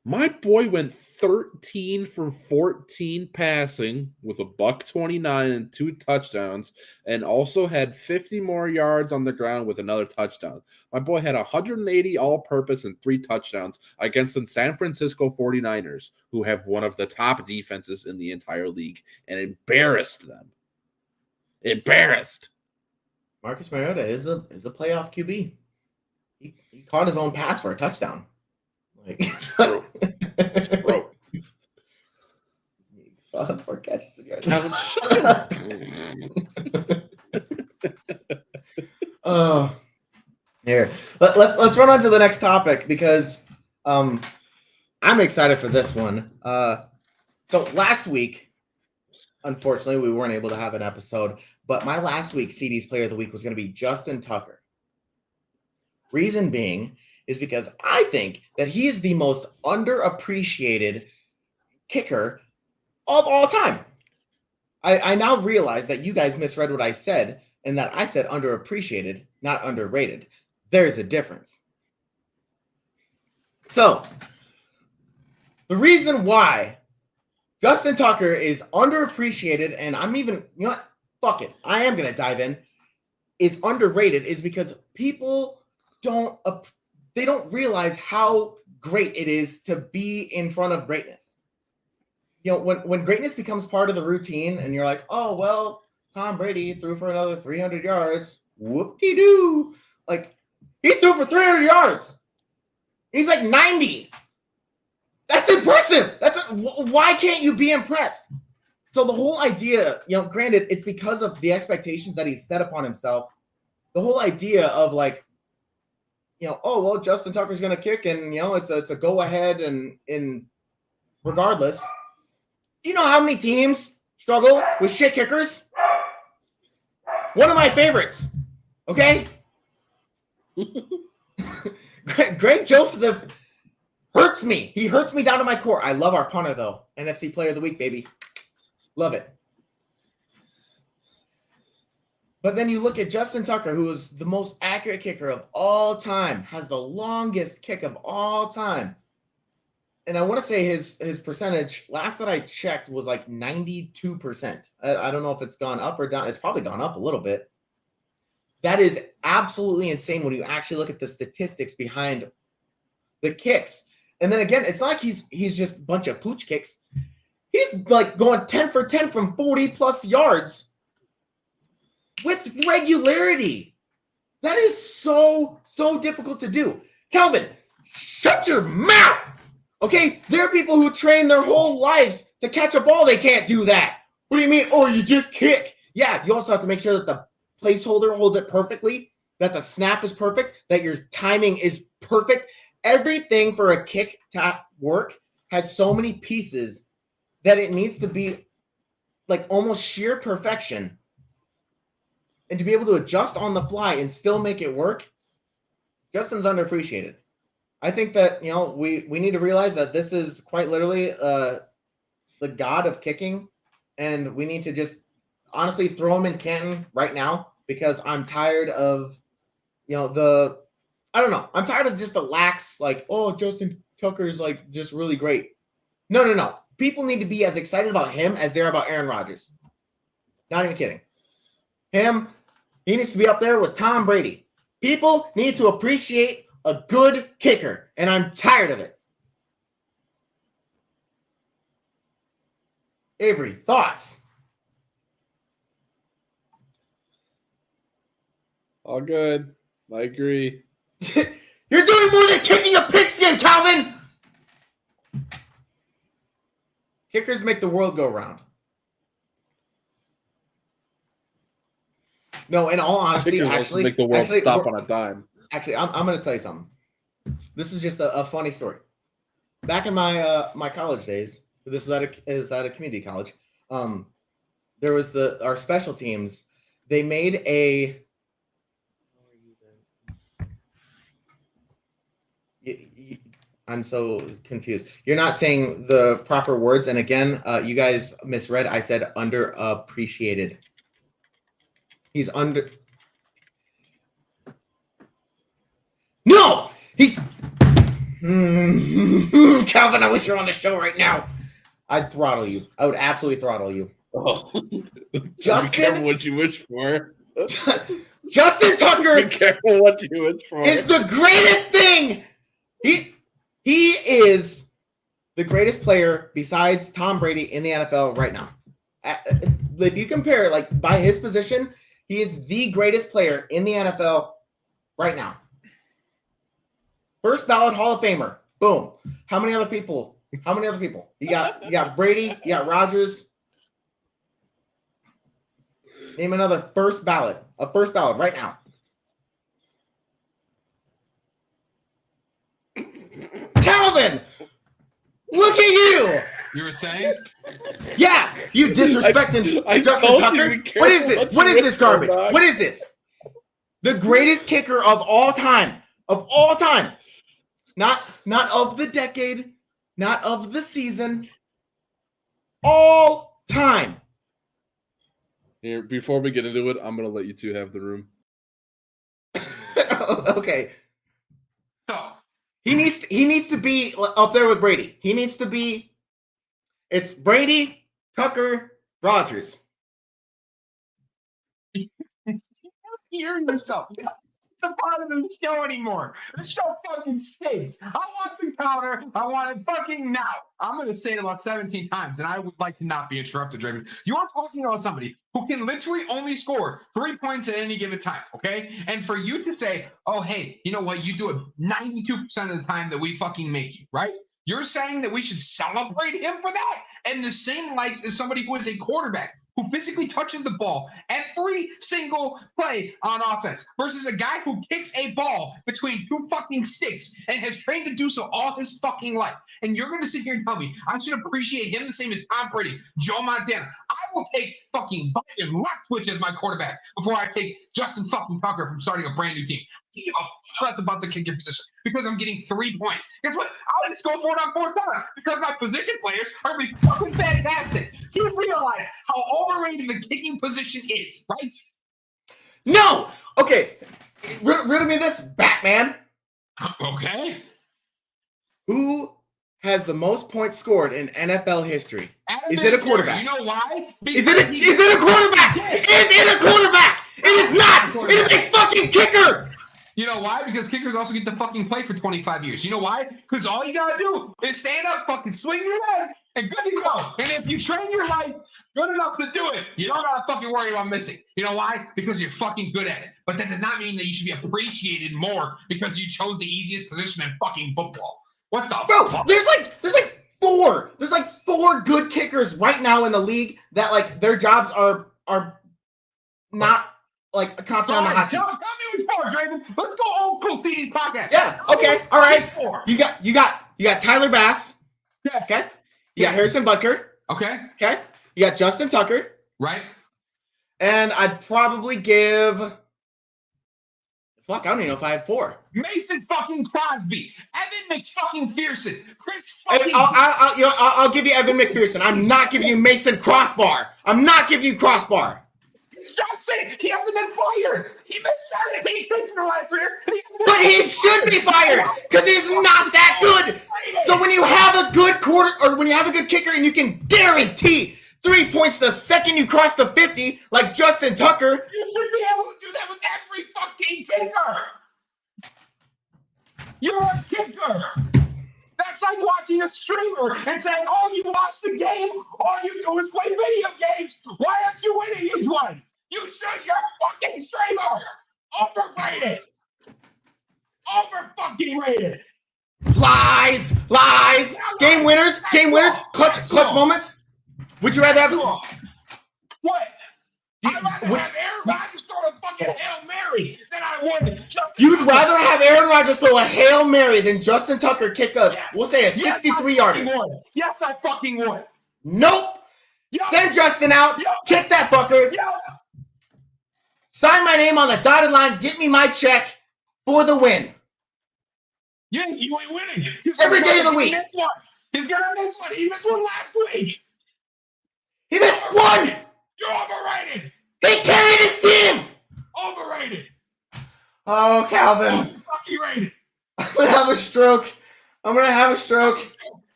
Speaker 3: My boy went 13 for 14 passing with a $129 and 2 touchdowns, and also had 50 more yards on the ground with another touchdown. My boy had 180 all-purpose and 3 touchdowns against the San Francisco 49ers, who have one of the top defenses in the entire league, and embarrassed them. Embarrassed.
Speaker 2: Marcus Mariota is a playoff QB. He caught his own pass for a touchdown. Like,
Speaker 3: True. Bro.
Speaker 2: 4 catches and yards. Oh, here. Let's run on to the next topic because I'm excited for this one. So last week, unfortunately, we weren't able to have an episode, but my last week's CD's player of the week was going to be Justin Tucker. Reason being is because I think that he is the most underappreciated kicker of all time. I now realize that you guys misread what I said and that I said underappreciated, not underrated. There's a difference. So, the reason why Justin Tucker is underappreciated, and I'm even, you know what? Fuck it. I am going to dive in. Is underrated is because people don't realize how great it is to be in front of greatness. You know, when greatness becomes part of the routine and you're like, oh, well, Tom Brady threw for another 300 yards. Whoop-de-doo. Like, he threw for 300 yards. He's like 90. That's impressive. Why can't you be impressed? So the whole idea, you know, granted, it's because of the expectations that he's set upon himself. The whole idea of like, you know, oh, well, Justin Tucker's going to kick and, you know, it's a go ahead and regardless. Do you know how many teams struggle with shit kickers? One of my favorites. Okay? Greg Joseph hurts me. He hurts me down to my core. I love our punter, though. NFC Player of the Week, baby. Love it. But then you look at Justin Tucker, who is the most accurate kicker of all time, has the longest kick of all time. And I want to say his percentage, last that I checked, was like 92%. I don't know if it's gone up or down. It's probably gone up a little bit. That is absolutely insane when you actually look at the statistics behind the kicks. And then again, it's not like he's just a bunch of pooch kicks. He's like going 10 for 10 from 40 plus yards with regularity. That is so difficult to do. Calvin, shut your mouth. Okay, there are people who train their whole lives to catch a ball. They can't do that. What do you mean? Oh, you just kick. Yeah, you also have to make sure that the placeholder holds it perfectly, that the snap is perfect, that your timing is perfect. Everything for a kick to work has so many pieces that it needs to be like almost sheer perfection. And to be able to adjust on the fly and still make it work, Justin's underappreciated. I think that, you know, we need to realize that this is quite literally the god of kicking, and we need to just honestly throw him in Canton right now because I'm tired of, you know, I don't know. I'm tired of just the lax, like, oh, Justin Tucker is like just really great. No. People need to be as excited about him as they're about Aaron Rodgers. Not even kidding. He needs to be up there with Tom Brady. People need to appreciate a good kicker, and I'm tired of it. Avery, thoughts?
Speaker 3: All good. I agree.
Speaker 2: You're doing more than kicking a pigskin, Calvin! Kickers make the world go round. No, in all honesty, actually,
Speaker 3: make the world stop on a dime.
Speaker 2: Actually, I'm going to tell you something. This is just a funny story. Back in my my college days, this is at a community college. There was our special teams. They made a. I'm so confused. You're not saying the proper words. And again, you guys misread. I said underappreciated. He's under. No! He's. Calvin, I wish you're on the show right now. I'd throttle you. I would absolutely throttle you.
Speaker 3: Oh.
Speaker 2: Justin.
Speaker 3: Be careful what you wish for.
Speaker 2: Justin Tucker.
Speaker 3: Be careful what you wish for.
Speaker 2: Is the greatest thing. He is the greatest player besides Tom Brady in the NFL right now. If you compare, like, by his position, he is the greatest player in the NFL right now. First ballot Hall of Famer. Boom. How many other people? You got Brady. You got Rodgers. Name another first ballot. A first ballot right now. Calvin, look at you.
Speaker 4: You were saying?
Speaker 2: Yeah, you disrespecting
Speaker 3: I
Speaker 2: Justin
Speaker 3: told you
Speaker 2: Tucker.
Speaker 3: to be
Speaker 2: What is
Speaker 3: careful
Speaker 2: this?
Speaker 3: what
Speaker 2: What
Speaker 3: you
Speaker 2: is
Speaker 3: wish
Speaker 2: this
Speaker 3: for,
Speaker 2: garbage?
Speaker 3: dog.
Speaker 2: What is this? The greatest kicker of all time. Of all time. Not of the decade. Not of the season. All time.
Speaker 3: Here, before we get into it, I'm gonna let you two have the room.
Speaker 2: Okay.
Speaker 4: So
Speaker 2: He needs to be up there with Brady. He needs to be. It's Brady, Tucker, Rodgers.
Speaker 4: hear yourself. The part of the show anymore. The show fucking stinks. I want the counter. I want it fucking now. I'm going to say it about 17 times, and I would like to not be interrupted, Draven. You are talking about somebody who can literally only score 3 points at any given time, okay? And for you to say, oh, hey, you know what? You do it 92% of the time that we fucking make you, right? You're saying that we should celebrate him for that? And the same likes as somebody who is a quarterback who physically touches the ball every single play on offense versus a guy who kicks a ball between two fucking sticks and has trained to do so all his fucking life. And you're going to sit here and tell me I should appreciate him the same as Tom Brady, Joe Montana. I will take fucking Biden Leftwich as my quarterback before I take Justin fucking Tucker from starting a brand new team. Give a fuck about the kicking position because I'm getting 3 points. Guess what? I'll just go for it on fourth down because my position players are going to be fucking fantastic. You realize how overrated the kicking position is, right?
Speaker 2: No! Okay. Riddle me this, Batman.
Speaker 4: Okay.
Speaker 2: Who has the most points scored in NFL history?
Speaker 4: Adam
Speaker 2: Is it a quarterback?
Speaker 4: You know why?
Speaker 2: Is it a quarterback? Is it a quarterback? It is not! It is a fucking kicker!
Speaker 4: You know why? Because kickers also get to fucking play for 25 years. You know why? Because all you gotta do is stand up, fucking swing your leg, and good to go. And if you train your life good enough to do it, you don't gotta fucking worry about missing. You know why? Because you're fucking good at it. But that does not mean that you should be appreciated more because you chose the easiest position in fucking football. What the fuck?
Speaker 2: There's like four good kickers right now in the league that like their jobs are not like constantly on the hot seat.
Speaker 4: Tell me which four, Draven. Let's go old school CD's podcast.
Speaker 2: Yeah. Okay. All right. You got Tyler Bass.
Speaker 4: Yeah.
Speaker 2: Okay. You got Harrison Butker.
Speaker 4: Okay.
Speaker 2: Okay. You got Justin Tucker.
Speaker 4: Right.
Speaker 2: And I'd probably give. Fuck, I don't even know if I have four.
Speaker 4: Mason fucking Crosby, Evan McFucking Chris
Speaker 2: Hey,
Speaker 4: fucking.
Speaker 2: I'll give you Evan McPherson. I'm not giving you Mason Crossbar. I'm not giving you Crossbar.
Speaker 4: Stop saying he hasn't been fired. He missed 17 things in the last 3 years.
Speaker 2: But he should be fired because he's not that good. So when you have a good when you have a good kicker and you can guarantee 3 points the second you cross the 50, like Justin Tucker,
Speaker 4: You should be able to do that with every fucking kicker. You're a kicker. That's like watching a streamer and saying, oh, you watched the game. All you do is play video games. Why aren't you winning each one? You should. You're a fucking streamer. Overrated. Over-fucking-rated.
Speaker 2: lies. Game winners, clutch moments. Would you rather have?
Speaker 4: What? I'd rather have Aaron Rodgers throw a fucking Hail Mary than I would.
Speaker 2: You'd rather have Aaron Rodgers throw a Hail Mary than Justin Tucker kick a, we'll say a 63-yarder.
Speaker 4: Yes, I fucking would.
Speaker 2: Nope.
Speaker 4: Yo.
Speaker 2: Send Justin out.
Speaker 4: Yo.
Speaker 2: Kick that fucker.
Speaker 4: Yo.
Speaker 2: Sign my name on the dotted line. Get me my check for the win.
Speaker 4: Yeah, you ain't winning.
Speaker 2: Every day of the week.
Speaker 4: He's gonna miss one. He missed one last week.
Speaker 2: He missed one.
Speaker 4: You're overrated.
Speaker 2: He carried his team.
Speaker 4: Overrated.
Speaker 2: Oh, Calvin.
Speaker 4: Fucking rated.
Speaker 2: I'm gonna have a stroke.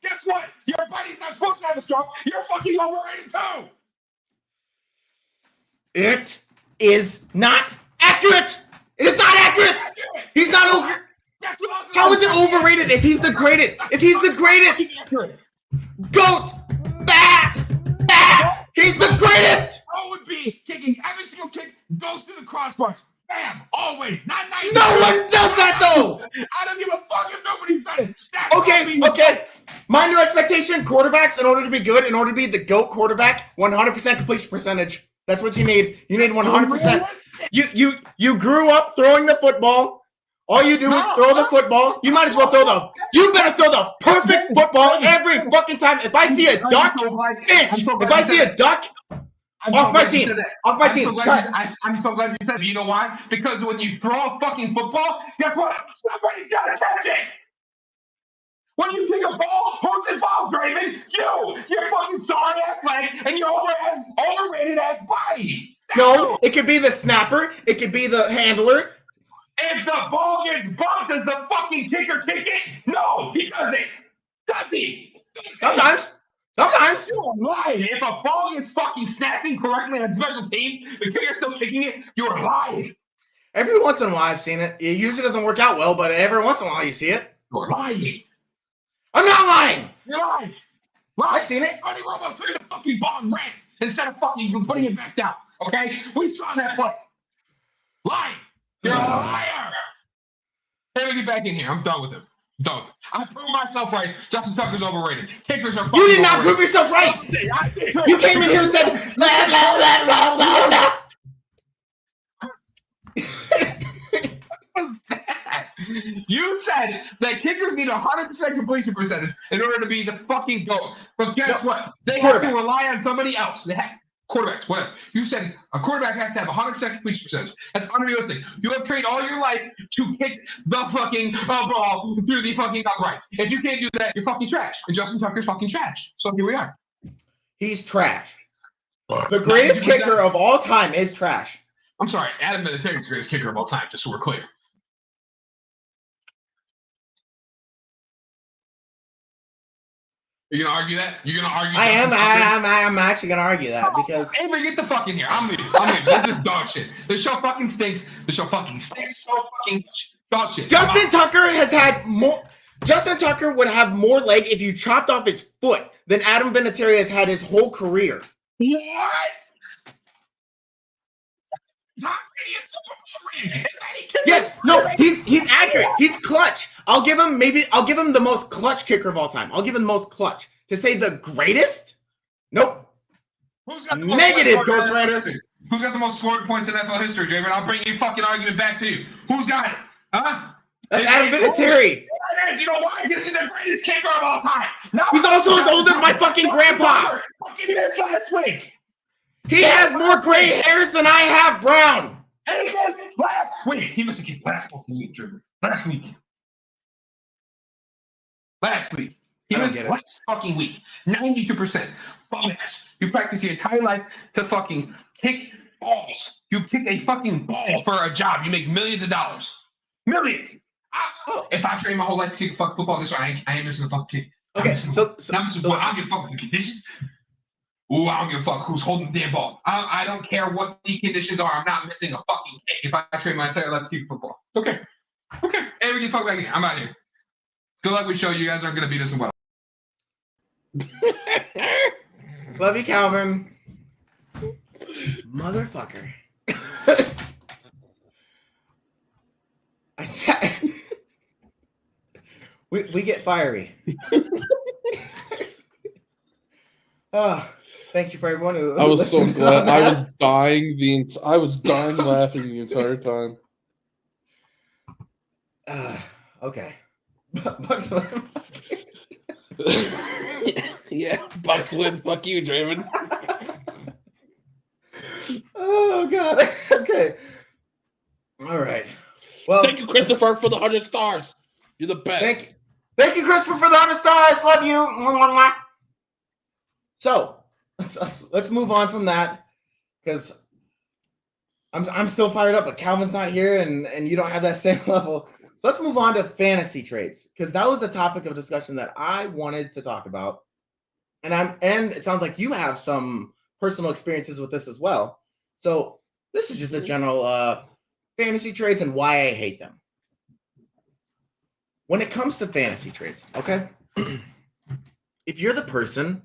Speaker 4: Guess what? Your buddy's not supposed to have a stroke. You're fucking overrated too.
Speaker 2: It is not accurate. It is not accurate. He's not over. How is it overrated if he's the greatest? If he's the greatest. Goat. Bah. He's the greatest.
Speaker 4: I would be kicking every single kick goes through the crossbars. Bam. Always. Not nice.
Speaker 2: No one does that though.
Speaker 4: I don't give a fuck if nobody said it.
Speaker 2: Okay. My new expectation, quarterbacks, in order to be good, in order to be the GOAT quarterback, 100% completion percentage. That's what you need. You need 100%. You grew up throwing the football. All you do is throw the football. You might as well you better throw the perfect football every fucking time. If I see a duck, if I see a duck, off my team.
Speaker 4: I'm so glad you said it. You know why? Because when you throw a fucking football, guess what? Somebody's got to catch it. When you kick a ball, who's involved, Draven? Your fucking sorry ass leg and your overrated ass body.
Speaker 2: No, it could be the snapper. It could be the handler.
Speaker 4: If the ball gets bumped, does the fucking kicker kick it? No, he doesn't. Does he?
Speaker 2: Sometimes.
Speaker 4: You're lying. If a ball gets fucking snapping correctly on special team, the kicker's still kicking it, you're lying.
Speaker 2: Every once in a while I've seen it. It usually doesn't work out well, but every once in a while you see it.
Speaker 4: You're lying.
Speaker 2: I'm not lying.
Speaker 4: You're lying.
Speaker 2: I've seen it.
Speaker 4: Tony Romo threw the fucking ball and ran instead of fucking putting it back down. Okay? We saw that play. Lying. You're a liar. Let me get back in here. I'm done with him. Done. I proved myself right. Justin Tucker's overrated. Kickers are fucking
Speaker 2: You did not
Speaker 4: overrated.
Speaker 2: prove yourself right.
Speaker 4: I did.
Speaker 2: You came in here and said, blah, blah, blah, blah, blah, blah.
Speaker 4: What was that? You said that kickers need 100% completion percentage in order to be the fucking GOAT. But guess what? They have to rely on somebody else. Quarterbacks, whatever. You said a quarterback has to have 100% completion percentage. That's unrealistic. You have trained all your life to kick the fucking ball through the fucking uprights. If you can't do that, you're fucking trash. And Justin Tucker's fucking trash. So here we are.
Speaker 2: He's trash. The greatest kicker of all time is trash.
Speaker 4: I'm sorry, Adam Vinatieri's the greatest kicker of all time, just so we're clear. You're gonna argue that? You're gonna argue?
Speaker 2: I'm actually gonna argue that because
Speaker 4: Avery, get the fuck in here. I'm leaving. This is dog shit. This show fucking stinks. This show fucking stinks. So fucking dog shit.
Speaker 2: Justin Tucker has had more. Justin Tucker would have more leg if you chopped off his foot than Adam Vinatieri has had his whole career.
Speaker 4: What? Tom Brady is Super Bowl ring.
Speaker 2: Yes, no, he's accurate. He's clutch. I'll give him the most clutch kicker of all time. I'll give him the most clutch. To say the greatest? Nope.
Speaker 4: Who's got the most
Speaker 2: Negative, Ghost Rider.
Speaker 4: Who's got the most scored points in NFL history, Draven? I'll bring your fucking argument back to you. Who's got it? Huh?
Speaker 2: That's Adam Vinatieri.
Speaker 4: You know why? Because he's the greatest kicker of all time.
Speaker 2: He's also as old as my fucking grandpa.
Speaker 4: Fucking missed last week.
Speaker 2: He has more gray hairs than I have brown.
Speaker 4: And he missed last week. He missed a kick last week, Draven. Last week. He missed last fucking week. 92%. Bum ass. You practice your entire life to fucking kick balls. You kick a fucking ball for a job. You make millions of dollars. Millions. If I train my whole life to kick a fucking football, this one, I ain't missing a fucking kick.
Speaker 2: Okay, so
Speaker 4: I don't give a fuck with the conditions. Ooh, I don't give a fuck who's holding the damn ball. I don't care what the conditions are. I'm not missing a fucking kick if I train my entire life to kick football. Okay. Everybody fuck back in here. I'm out here. Good luck with show. You guys aren't going to beat us in what?
Speaker 2: Love you, Calvin. Motherfucker. I said we get fiery. Thank you for everyone who
Speaker 3: I was so glad.
Speaker 2: I
Speaker 3: was dying laughing the entire time.
Speaker 2: Okay. Bucks win.
Speaker 3: Yeah, Bucks win. Fuck you, Draven.
Speaker 2: Oh God. Okay. All right. Well,
Speaker 3: thank you, Christopher, for the 100 stars. You're the best.
Speaker 2: Thank you, Christopher, for the 100 stars. Love you. Mwah, mwah, mwah. So let's move on from that because I'm still fired up, but Calvin's not here, and you don't have that same level. So let's move on to fantasy trades because that was a topic of discussion that I wanted to talk about, and it sounds like you have some personal experiences with this as well. So this is just a general fantasy trades and why I hate them. When it comes to fantasy trades, okay, if you're the person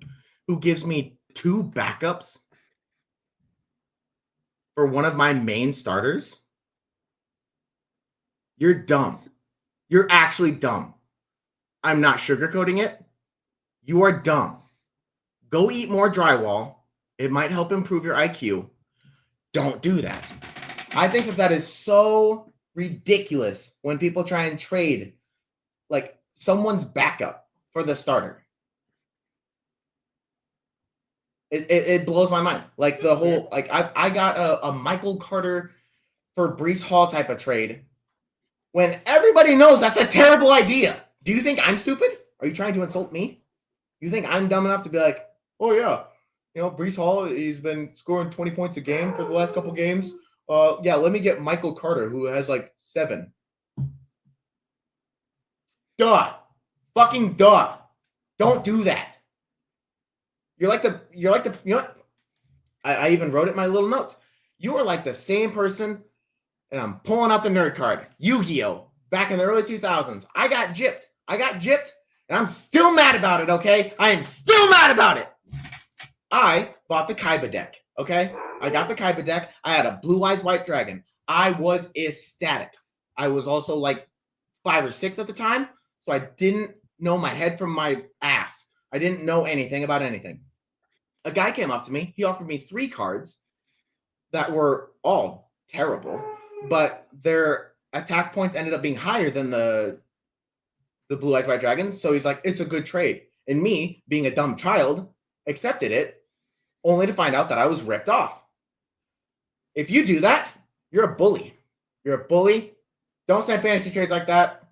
Speaker 2: who gives me 2 backups for one of my main starters, you're dumb. You're actually dumb. I'm not sugarcoating it. You are dumb. Go eat more drywall. It might help improve your IQ. Don't do that. I think that is so ridiculous when people try and trade like someone's backup for the starter. It blows my mind. Like the whole, like I got a Michael Carter for Breece Hall type of trade when everybody knows that's a terrible idea. Do you think I'm stupid? Are you trying to insult me? You think I'm dumb enough to be like, oh yeah, Breece Hall, he's been scoring 20 points a game for the last couple games. Yeah, let me get Michael Carter, who has like 7. Duh. Fucking duh. Don't do that. You're like the you know what? I even wrote it in my little notes. You are like the same person, and I'm pulling out the nerd card. Yu-Gi-Oh! Back in the early 2000s. I got gypped, and I'm still mad about it, okay? I am still mad about it. I bought the Kaiba deck, okay? I got the Kaiba deck. I had a Blue Eyes White Dragon. I was ecstatic. I was also like 5 or 6 at the time, so I didn't know my head from my ass. I didn't know anything about anything. A guy came up to me. He offered me 3 cards that were all terrible, but their attack points ended up being higher than the Blue Eyes White Dragons. So he's like, it's a good trade. And me, being a dumb child, accepted it, only to find out that I was ripped off. If you do that, you're a bully. You're a bully. Don't send fantasy trades like that.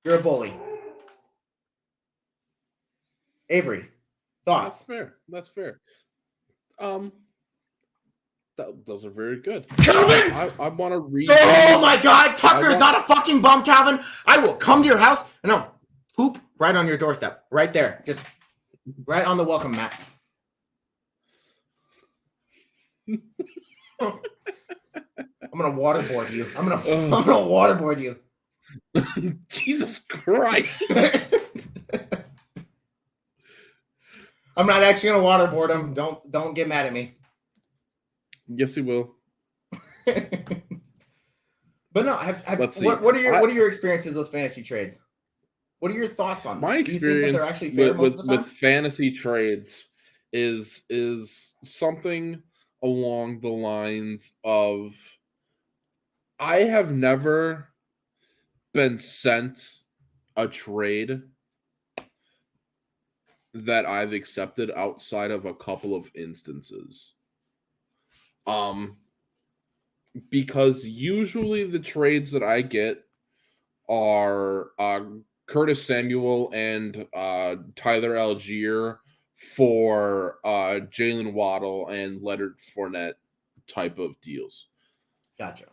Speaker 2: You're a bully. Avery, thoughts?
Speaker 3: That's fair. Those are very good.
Speaker 2: Calvin!
Speaker 3: I want to read.
Speaker 2: Oh my God, Tucker is not a fucking bum, Calvin. I will come to your house and I'll poop right on your doorstep, right there, just right on the welcome mat. I'm gonna waterboard you. I'm gonna waterboard you.
Speaker 3: Jesus Christ!
Speaker 2: I'm not actually gonna waterboard him. Don't get mad at me.
Speaker 3: Yes, he will.
Speaker 2: But no,
Speaker 3: Let's see.
Speaker 2: What are your experiences with fantasy trades? What are your thoughts on them?
Speaker 3: My experience with fantasy trades is something along the lines of I have never been sent a trade that I've accepted outside of a couple of instances. Because usually the trades that I get are Curtis Samuel and Tyler Algier for Jalen Waddle and Leonard Fournette type of deals.
Speaker 2: Gotcha.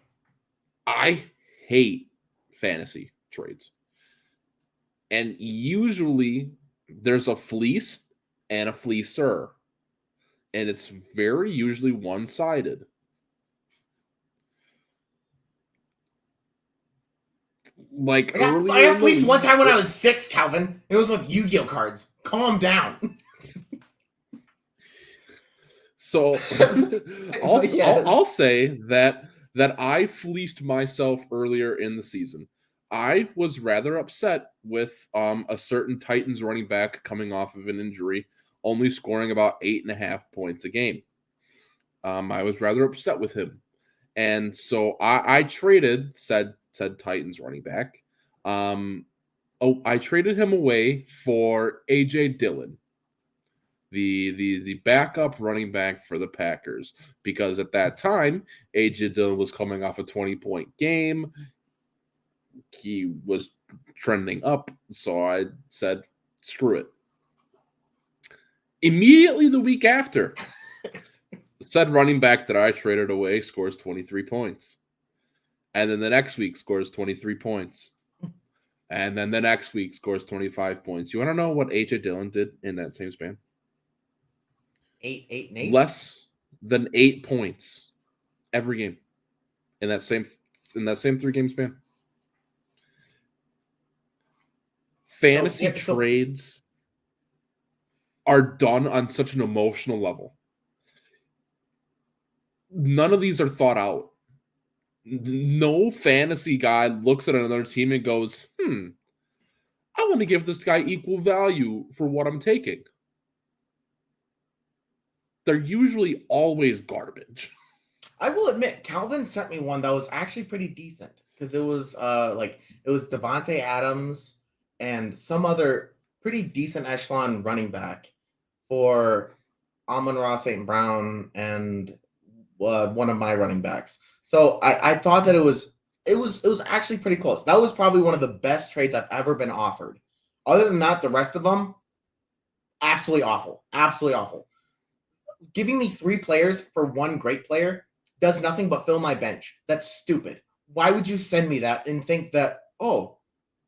Speaker 3: I hate fantasy trades. And usually there's a fleece and a fleecer. And it's very usually one-sided. Like
Speaker 2: I got fleeced one time when I was 6, Calvin. It was with Yu-Gi-Oh cards. Calm down.
Speaker 3: So I'll say that I fleeced myself earlier in the season. I was rather upset with a certain Titans running back coming off of an injury, only scoring about 8.5 points a game. I was rather upset with him. And so I traded said Titans running back. I traded him away for AJ Dillon, the backup running back for the Packers, because at that time AJ Dillon was coming off a 20-point game. He was trending up. So I said, screw it. Immediately the week after, said running back that I traded away scores 23 points. And then the next week scores 23 points. And then the next week scores 25 points. You want to know what A.J. Dillon did in that same span?
Speaker 2: 8, and 8.
Speaker 3: Less than 8 points every game in that same 3-game span. Fantasy trades are done on such an emotional level. None of these are thought out. No fantasy guy looks at another team and goes, I want to give this guy equal value for what I'm taking. They're usually always garbage.
Speaker 2: I will admit, Calvin sent me one that was actually pretty decent because it was Devontae Adams and some other pretty decent echelon running back for Amon-Ra St. Brown and one of my running backs. So I thought that it was actually pretty close. That was probably one of the best trades I've ever been offered. Other than that, the rest of them, absolutely awful. Absolutely awful. Giving me 3 players for one great player does nothing but fill my bench. That's stupid. Why would you send me that and think that, oh,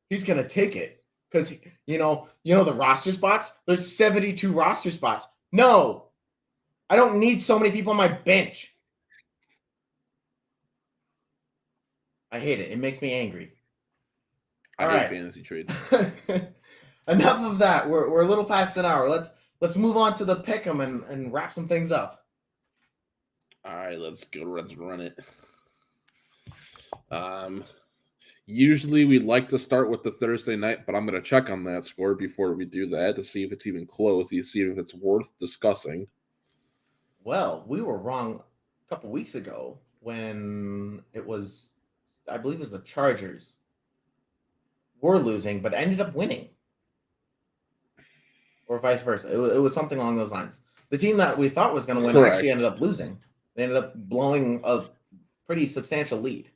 Speaker 2: he's going to take it? Because, you know the roster spots? There's 72 roster spots. No. I don't need so many people on my bench. I hate it. It makes me angry.
Speaker 3: I hate fantasy trades.
Speaker 2: Enough of that. We're a little past an hour. Let's move on to the pick'em and wrap some things up.
Speaker 3: All right, let's go. Let's run it. Usually we like to start with the Thursday night, but I'm going to check on that score before we do that to see if it's even close. You see if it's worth discussing.
Speaker 2: Well, we were wrong a couple weeks ago when it was, I believe it was the Chargers were losing, but ended up winning. Or vice versa. It was something along those lines. The team that we thought was going to win actually ended up losing. They ended up blowing a pretty substantial lead.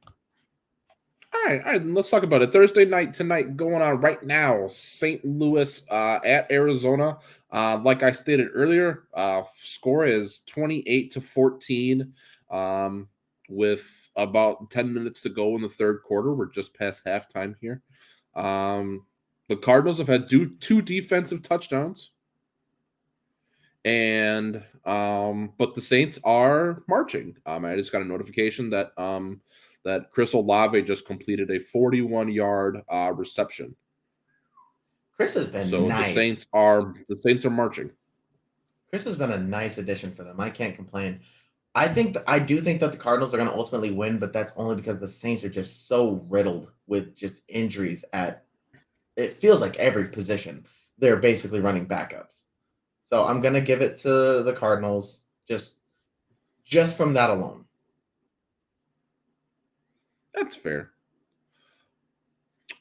Speaker 3: All right, let's talk about it. Thursday night tonight going on right now. St. Louis at Arizona. Like I stated earlier, score is 28-14 with about 10 minutes to go in the third quarter. We're just past halftime here. The Cardinals have had two defensive touchdowns. And but the Saints are marching. I just got a notification that that Chris Olave just completed a 41-yard reception.
Speaker 2: Chris has been nice.
Speaker 3: The Saints are marching.
Speaker 2: Chris has been a nice addition for them. I can't complain. I do think that the Cardinals are going to ultimately win, but that's only because the Saints are just so riddled with just injuries at, it feels like every position. They're basically running backups. So I'm going to give it to the Cardinals just from that alone.
Speaker 3: That's fair.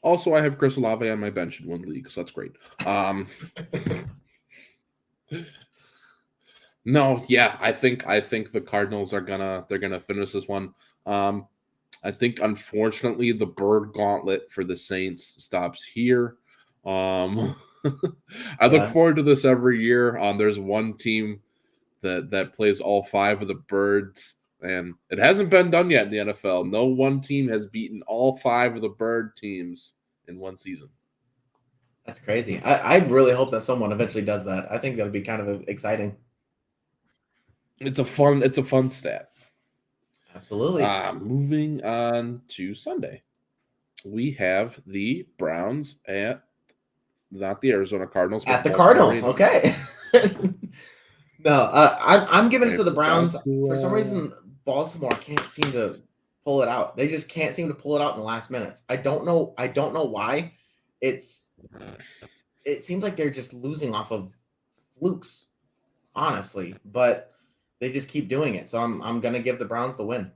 Speaker 3: Also, I have Chris Olave on my bench in one league, so that's great. No, yeah, I think the Cardinals are gonna finish this one. I think unfortunately the bird gauntlet for the Saints stops here. I look forward to this every year. There's one team that plays all 5 of the birds, and it hasn't been done yet in the NFL. No one team has beaten all 5 of the bird teams in one season.
Speaker 2: That's crazy. I really hope that someone eventually does that. I think that would be kind of exciting.
Speaker 3: It's a fun stat.
Speaker 2: Absolutely.
Speaker 3: Moving on to Sunday, we have the Browns at not the Arizona Cardinals.
Speaker 2: At the Cardinals, okay. No, I'm giving it to the Browns. For some reason, Baltimore can't seem to pull it out. They just can't seem to pull it out in the last minutes. I don't know why. It seems like they're just losing off of flukes, honestly, but they just keep doing it. So I'm gonna give the Browns the win.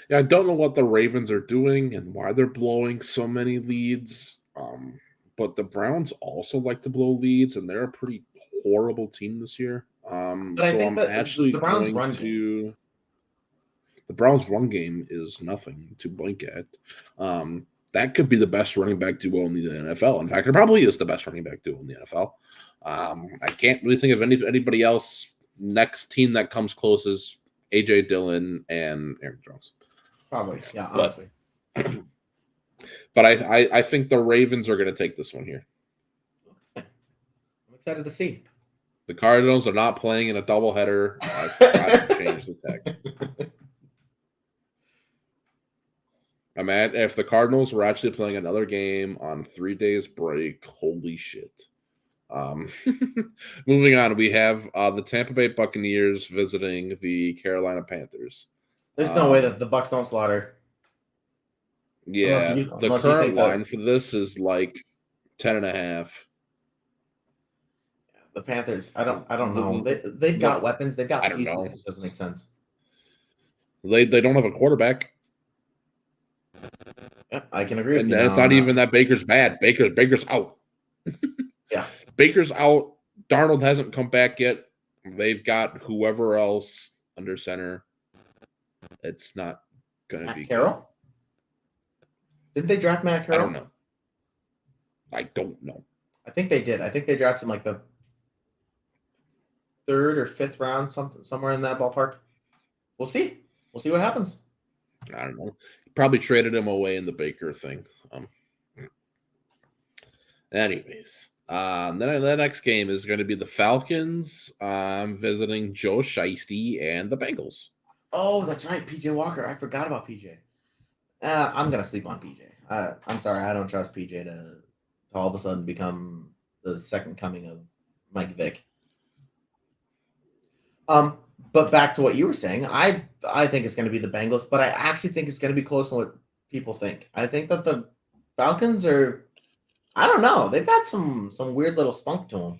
Speaker 3: Yeah, I don't know what the Ravens are doing and why they're blowing so many leads. But the Browns also like to blow leads, and they're a pretty horrible team this year.
Speaker 2: But I think
Speaker 3: I'm actually
Speaker 2: the Browns
Speaker 3: going to. The Browns' run game is nothing to blink at. That could be the best running back duo in the NFL. In fact, it probably is the best running back duo in the NFL. I can't really think of anybody else. Next team that comes close is A.J. Dillon and Aaron Jones.
Speaker 2: Probably, yeah, honestly.
Speaker 3: But I think the Ravens are going to take this one here.
Speaker 2: I'm excited to see.
Speaker 3: The Cardinals are not playing in a doubleheader. I forgot to change the text. I'm at if the Cardinals were actually playing another game on 3 days break. Holy shit. Moving on, we have the Tampa Bay Buccaneers visiting the Carolina Panthers.
Speaker 2: There's no way that the Bucs don't slaughter.
Speaker 3: Yeah, the current line for this is like 10.5.
Speaker 2: The Panthers, I don't know. They've got weapons. They've got pieces. It just doesn't make sense.
Speaker 3: They don't have a quarterback.
Speaker 2: Yeah, I can agree with
Speaker 3: and
Speaker 2: you.
Speaker 3: And it's not even that Baker's bad. Baker's out.
Speaker 2: Yeah.
Speaker 3: Baker's out. Darnold hasn't come back yet. They've got whoever else under center. It's not going to be
Speaker 2: Carroll? Didn't they draft Matt Carroll?
Speaker 3: I don't know.
Speaker 2: I think they did. I think they drafted him like the 3rd or 5th round, somewhere in that ballpark. We'll see. We'll see what happens.
Speaker 3: I don't know. Probably traded him away in the Baker thing. Anyways, then the next game is going to be the Falcons visiting Joe Shiesty and the Bengals.
Speaker 2: Oh, that's right, PJ Walker. I forgot about PJ. I'm gonna sleep on PJ. I'm sorry, I don't trust PJ to all of a sudden become the second coming of Mike Vick. But back to what you were saying, I think it's going to be the Bengals, but I actually think it's going to be closer than what people think. I think that the Falcons are, I don't know, they've got some weird little spunk to them.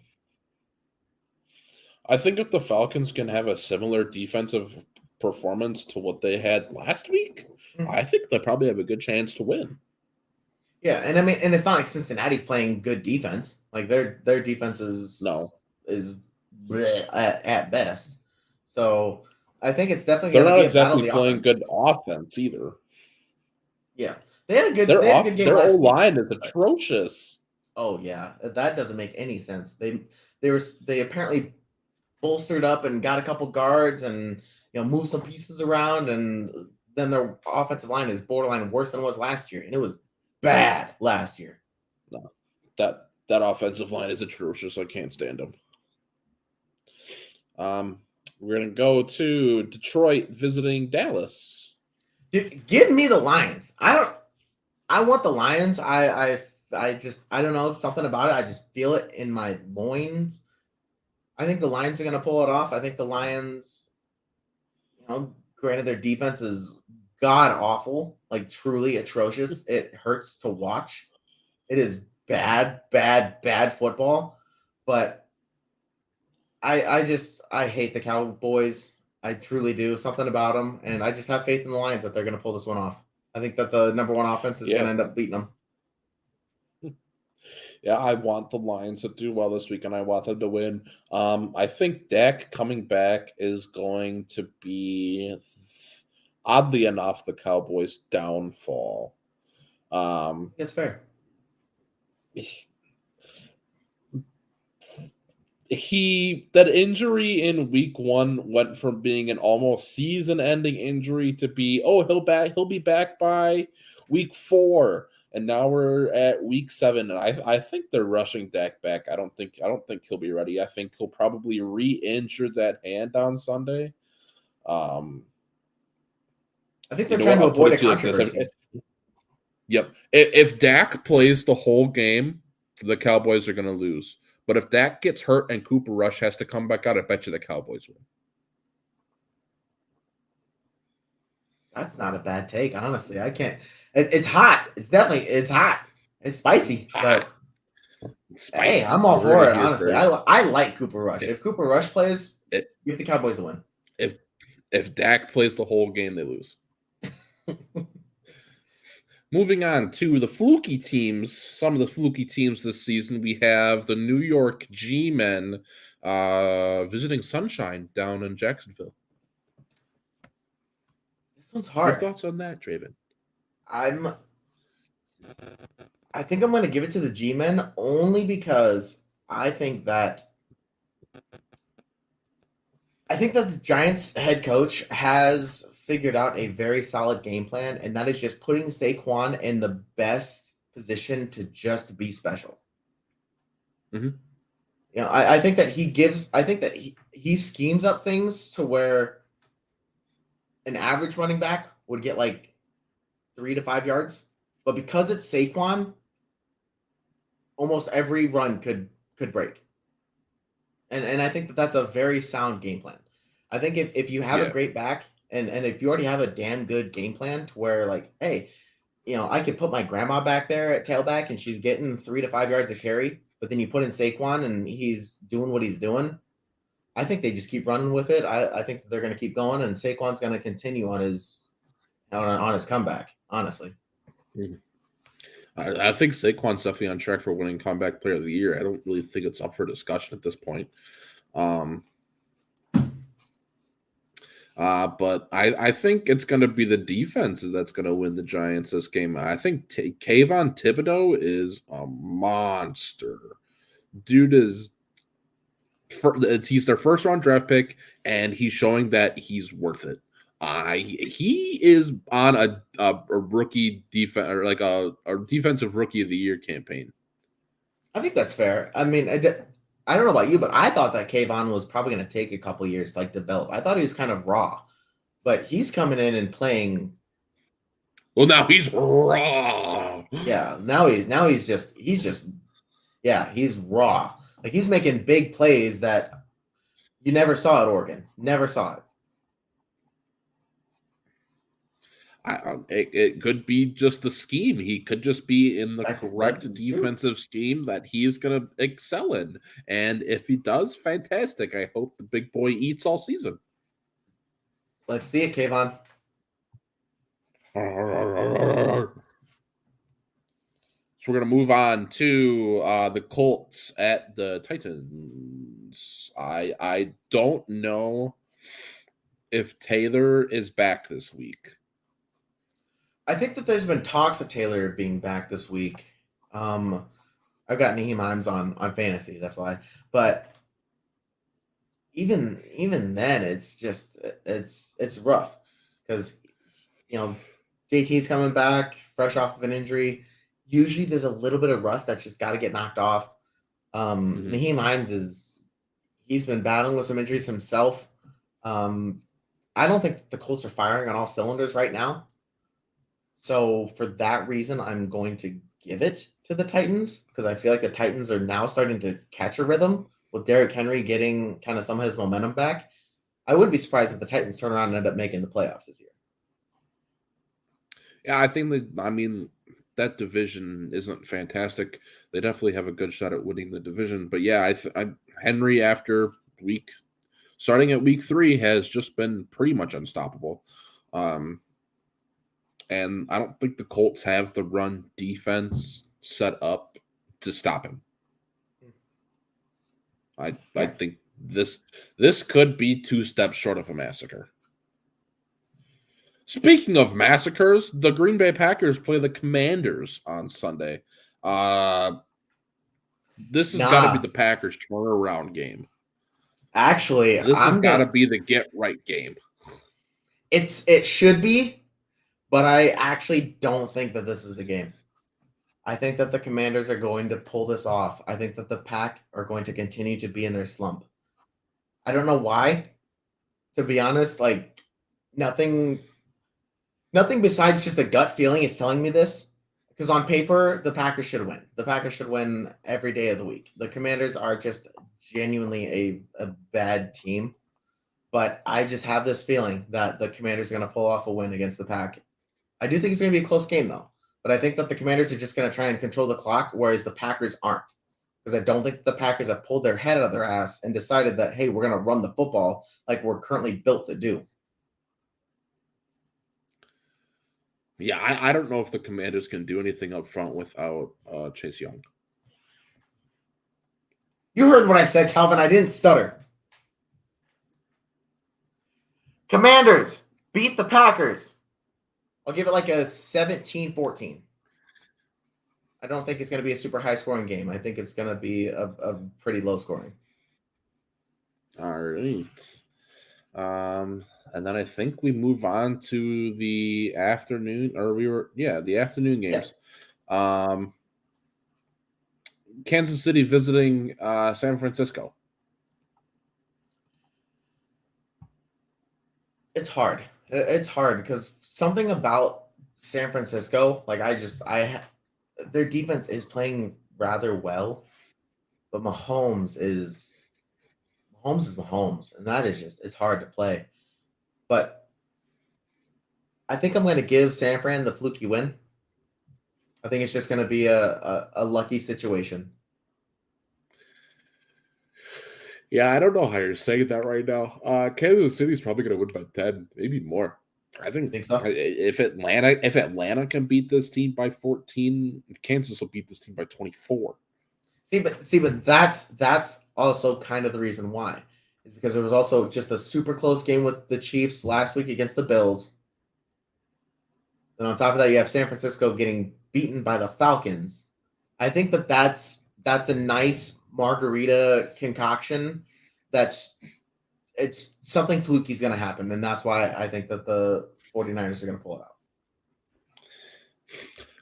Speaker 3: I think if the Falcons can have a similar defensive performance to what they had last week, I think they probably have a good chance to win.
Speaker 2: Yeah, and I mean, and it's not like Cincinnati's playing good defense. Like their defense is bleh at best. So I think it's definitely
Speaker 3: they're not exactly playing good offense either.
Speaker 2: Yeah, they had a good.
Speaker 3: Their O line is atrocious.
Speaker 2: Oh yeah, that doesn't make any sense. They apparently bolstered up and got a couple guards and moved some pieces around, and then their offensive line is borderline worse than it was last year, and it was bad last year.
Speaker 3: No, that offensive line is atrocious. I can't stand them. We're gonna go to Detroit visiting Dallas.
Speaker 2: Give me the Lions. I want the Lions. I don't know, something about it. I just feel it in my loins. I think the Lions are gonna pull it off. I think the Lions, granted their defense is god awful, like truly atrocious. It hurts to watch. It is bad football. But I hate the Cowboys. I truly do. Something about them, and I just have faith in the Lions that they're going to pull this one off. I think that the number one offense is going to end up beating them.
Speaker 3: Yeah, I want the Lions to do well this week, and I want them to win. I think Dak coming back is going to be, oddly enough, the Cowboys' downfall.
Speaker 2: It's fair.
Speaker 3: That injury in week 1 went from being an almost season-ending injury to be, he'll be back by week 4, and now we're at week 7, and I think they're rushing Dak back. I don't think he'll be ready. I think he'll probably re-injure that hand on Sunday.
Speaker 2: I think they're trying to avoid a controversy.
Speaker 3: Yep. If Dak plays the whole game, the Cowboys are going to lose. But if Dak gets hurt and Cooper Rush has to come back out, I bet you the Cowboys win.
Speaker 2: That's not a bad take, honestly. I can't. It's hot. It's hot. It's spicy. But hey, I'm all for it, honestly. I like Cooper Rush. If Cooper Rush plays, give the Cowboys the win.
Speaker 3: If Dak plays the whole game, they lose. Moving on to the fluky teams, some of the fluky teams this season, we have the New York G-Men visiting Sunshine down in Jacksonville.
Speaker 2: This one's
Speaker 3: Your
Speaker 2: hard.
Speaker 3: thoughts on that, Draven?
Speaker 2: I think I'm going to give it to the G-Men only because I think that the Giants head coach has figured out a very solid game plan, and that is just putting Saquon in the best position to just be special.
Speaker 3: Mhm.
Speaker 2: You know, I think that he schemes up things to where an average running back would get like 3 to 5 yards, but because it's Saquon, almost every run could break. And I think that that's a very sound game plan. I think if you have a
Speaker 3: Yeah.
Speaker 2: great back and if you already have a damn good game plan to where like, hey, you know, I could put my grandma back there at tailback and she's getting 3 to 5 yards of carry, but then you put in Saquon and he's doing what he's doing. I think they just keep running with it. I think that they're going to keep going, and Saquon's going to continue on his comeback. Honestly,
Speaker 3: Mhm. I think Saquon's definitely on track for winning comeback player of the year. I don't really think it's up for discussion at this point. But I think it's going to be the defense that's going to win the Giants this game. I think Kayvon Thibodeau is a monster. Dude is he's their first round draft pick, and he's showing that he's worth it. He is on a rookie defense or like a defensive rookie of the year campaign.
Speaker 2: I think that's fair. I mean, I don't know about you, but I thought that Kayvon was probably going to take a couple years to like develop. I thought he was kind of raw, but he's coming in and playing.
Speaker 3: Well, now he's raw.
Speaker 2: Yeah, he's raw. Like he's making big plays that you never saw at Oregon. Never saw it.
Speaker 3: It could be just the scheme. He could just be in the correct
Speaker 2: True.
Speaker 3: defensive scheme that he's going to excel in. And if he does, fantastic. I hope the big boy eats all season.
Speaker 2: Let's see it, Kayvon.
Speaker 3: So we're going to move on to the Colts at the Titans. I don't know if Taylor is back this week.
Speaker 2: I think that there's been talks of Taylor being back this week. I've got Naheem Hines on fantasy, that's why. But even then, it's just it's rough because you know JT's coming back fresh off of an injury. Usually, there's a little bit of rust that's just got to get knocked off. Naheem Hines he's been battling with some injuries himself. I don't think the Colts are firing on all cylinders right now. So for that reason, I'm going to give it to the Titans because I feel like the Titans are now starting to catch a rhythm with Derrick Henry getting kind of some of his momentum back. I wouldn't be surprised if the Titans turn around and end up making the playoffs this year.
Speaker 3: Yeah, I think that division isn't fantastic. They definitely have a good shot at winning the division. But yeah, Henry after starting at week 3 has just been pretty much unstoppable. And I don't think the Colts have the run defense set up to stop him. I think this could be 2 steps short of a massacre. Speaking of massacres, the Green Bay Packers play the Commanders on Sunday. This has got to be the Packers' turnaround game.
Speaker 2: Actually,
Speaker 3: this has got to be the get right game.
Speaker 2: It should be, but I actually don't think that this is the game. I think that the Commanders are going to pull this off. I think that the Pack are going to continue to be in their slump. I don't know why. To be honest, like nothing besides just a gut feeling is telling me this. Because on paper, the Packers should win. The Packers should win every day of the week. The Commanders are just genuinely a bad team. But I just have this feeling that the Commanders are going to pull off a win against the Pack. I do think it's going to be a close game, though. But I think that the Commanders are just going to try and control the clock, whereas the Packers aren't. Because I don't think the Packers have pulled their head out of their ass and decided that, hey, we're going to run the football like we're currently built to do.
Speaker 3: Yeah, I don't know if the Commanders can do anything up front without Chase Young.
Speaker 2: You heard what I said, Calvin. I didn't stutter. Commanders beat the Packers I'll give it like a 17-14. I don't think it's going to be a super high scoring game. I think it's going to be a pretty low scoring.
Speaker 3: All right. And then I think we move on to the afternoon, the afternoon games. Yeah. Kansas City visiting San Francisco.
Speaker 2: It's hard. It's hard because something about San Francisco, like their defense is playing rather well, but Mahomes is Mahomes, and that is it's hard to play. But I think I'm going to give San Fran the fluky win. I think it's just going to be a lucky situation.
Speaker 3: Yeah, I don't know how you're saying that right now. Kansas City's probably going to win by 10, maybe more. I think
Speaker 2: so.
Speaker 3: If Atlanta can beat this team by 14, Kansas will beat this team by 24.
Speaker 2: See, but that's also kind of the reason why. Is because there was also just a super close game with the Chiefs last week against the Bills. And on top of that, you have San Francisco getting beaten by the Falcons. I think that's a nice margarita concoction. It's something fluky is going to happen, and that's why I think that the 49ers are going to pull it out.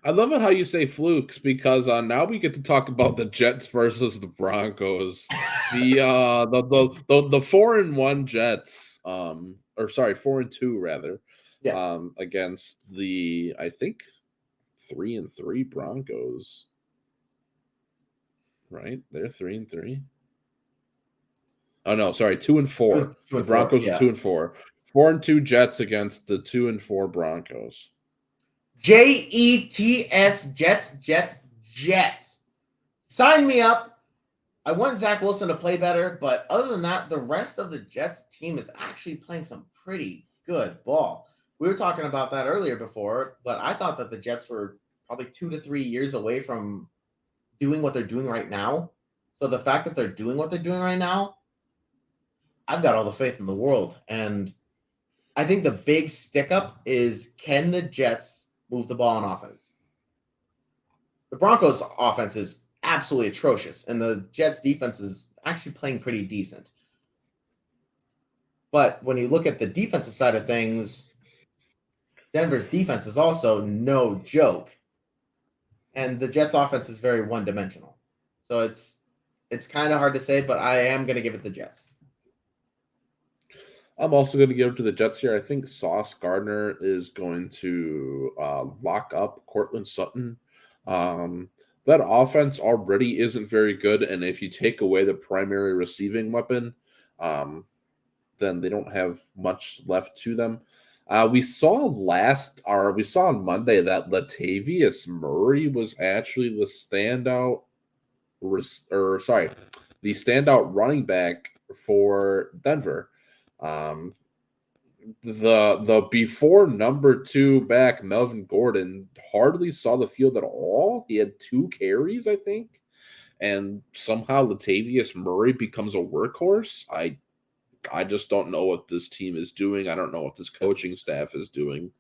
Speaker 3: I love it how you say flukes because now we get to talk about the Jets versus the Broncos. The 4-1 Jets, 4-2 rather, against the I think 3-3 Broncos. Right, they're 3-3. Oh no, sorry, 2-4. The Broncos are 2-4. 4-2 Jets against the 2-4 Broncos.
Speaker 2: Jets, Jets. Sign me up. I want Zach Wilson to play better, but other than that, the rest of the Jets team is actually playing some pretty good ball. We were talking about that earlier before, but I thought that the Jets were probably 2 to 3 years away from doing what they're doing right now. So the fact that they're doing what they're doing right now, I've got all the faith in the world. And I think the big stick up is, can the Jets move the ball on offense? The Broncos offense is absolutely atrocious, and the Jets defense is actually playing pretty decent. But when you look at the defensive side of things, Denver's defense is also no joke. And the Jets offense is very one-dimensional. So it's kind of hard to say, but I am going to give it the Jets.
Speaker 3: I'm also going to give it to the Jets here. I think Sauce Gardner is going to lock up Cortland Sutton. That offense already isn't very good, and if you take away the primary receiving weapon, then they don't have much left to them. We saw on Monday that Latavius Murray was actually the standout running back for Denver. The before number 2 back Melvin Gordon hardly saw the field at all. He had 2 carries, I think, and somehow Latavius Murray becomes a workhorse. I just don't know what this team is doing. I don't know what this coaching staff is doing.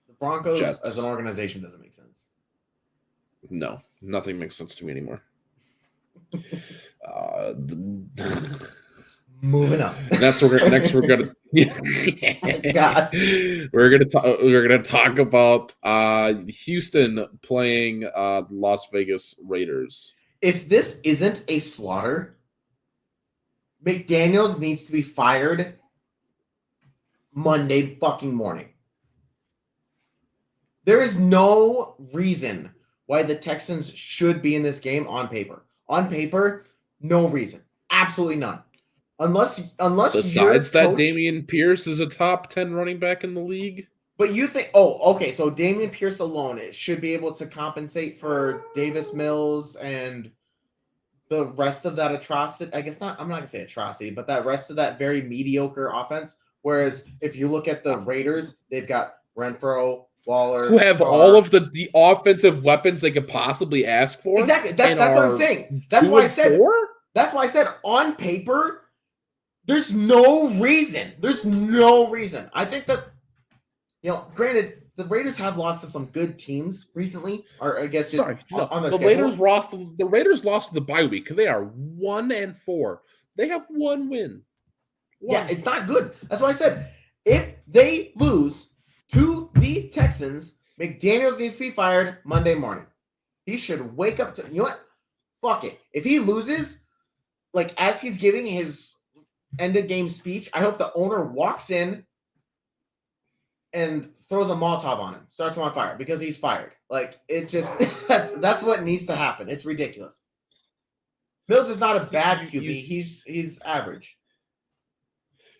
Speaker 2: The Broncos as an organization doesn't make sense.
Speaker 3: No, nothing makes sense to me anymore.
Speaker 2: Moving on.
Speaker 3: Next we're gonna talk about Houston playing Las Vegas Raiders.
Speaker 2: If this isn't a slaughter, McDaniels needs to be fired Monday fucking morning. There is no reason why the Texans should be in this game on paper. On paper, no reason. Absolutely none. Unless
Speaker 3: besides that, Dameon Pierce is a top 10 running back in the league.
Speaker 2: But you think, okay, so Dameon Pierce alone should be able to compensate for Davis Mills and the rest of that atrocity. I guess not. I'm not gonna say atrocity, but that rest of that very mediocre offense. Whereas if you look at the Raiders, they've got Renfro, Waller,
Speaker 3: who have all of the offensive weapons they could possibly ask for.
Speaker 2: Exactly. That's what I'm saying. That's why I said.
Speaker 3: 4?
Speaker 2: That's why I said on paper. There's no reason. I think that Granted, the Raiders have lost to some good teams recently, or I guess just
Speaker 3: Sorry, no,
Speaker 2: on their
Speaker 3: the
Speaker 2: schedule.
Speaker 3: Raiders lost to the bye week. They are 1-4. They have one win.
Speaker 2: Yeah, it's not good. That's why I said if they lose to the Texans, McDaniels needs to be fired Monday morning. He should wake up to, you know what? Fuck it. If he loses, like as he's giving his end of game speech, I hope the owner walks in and throws a Molotov on him, starts him on fire because he's fired. Like it just that's what needs to happen. It's ridiculous. Mills is not a bad QB. He's average.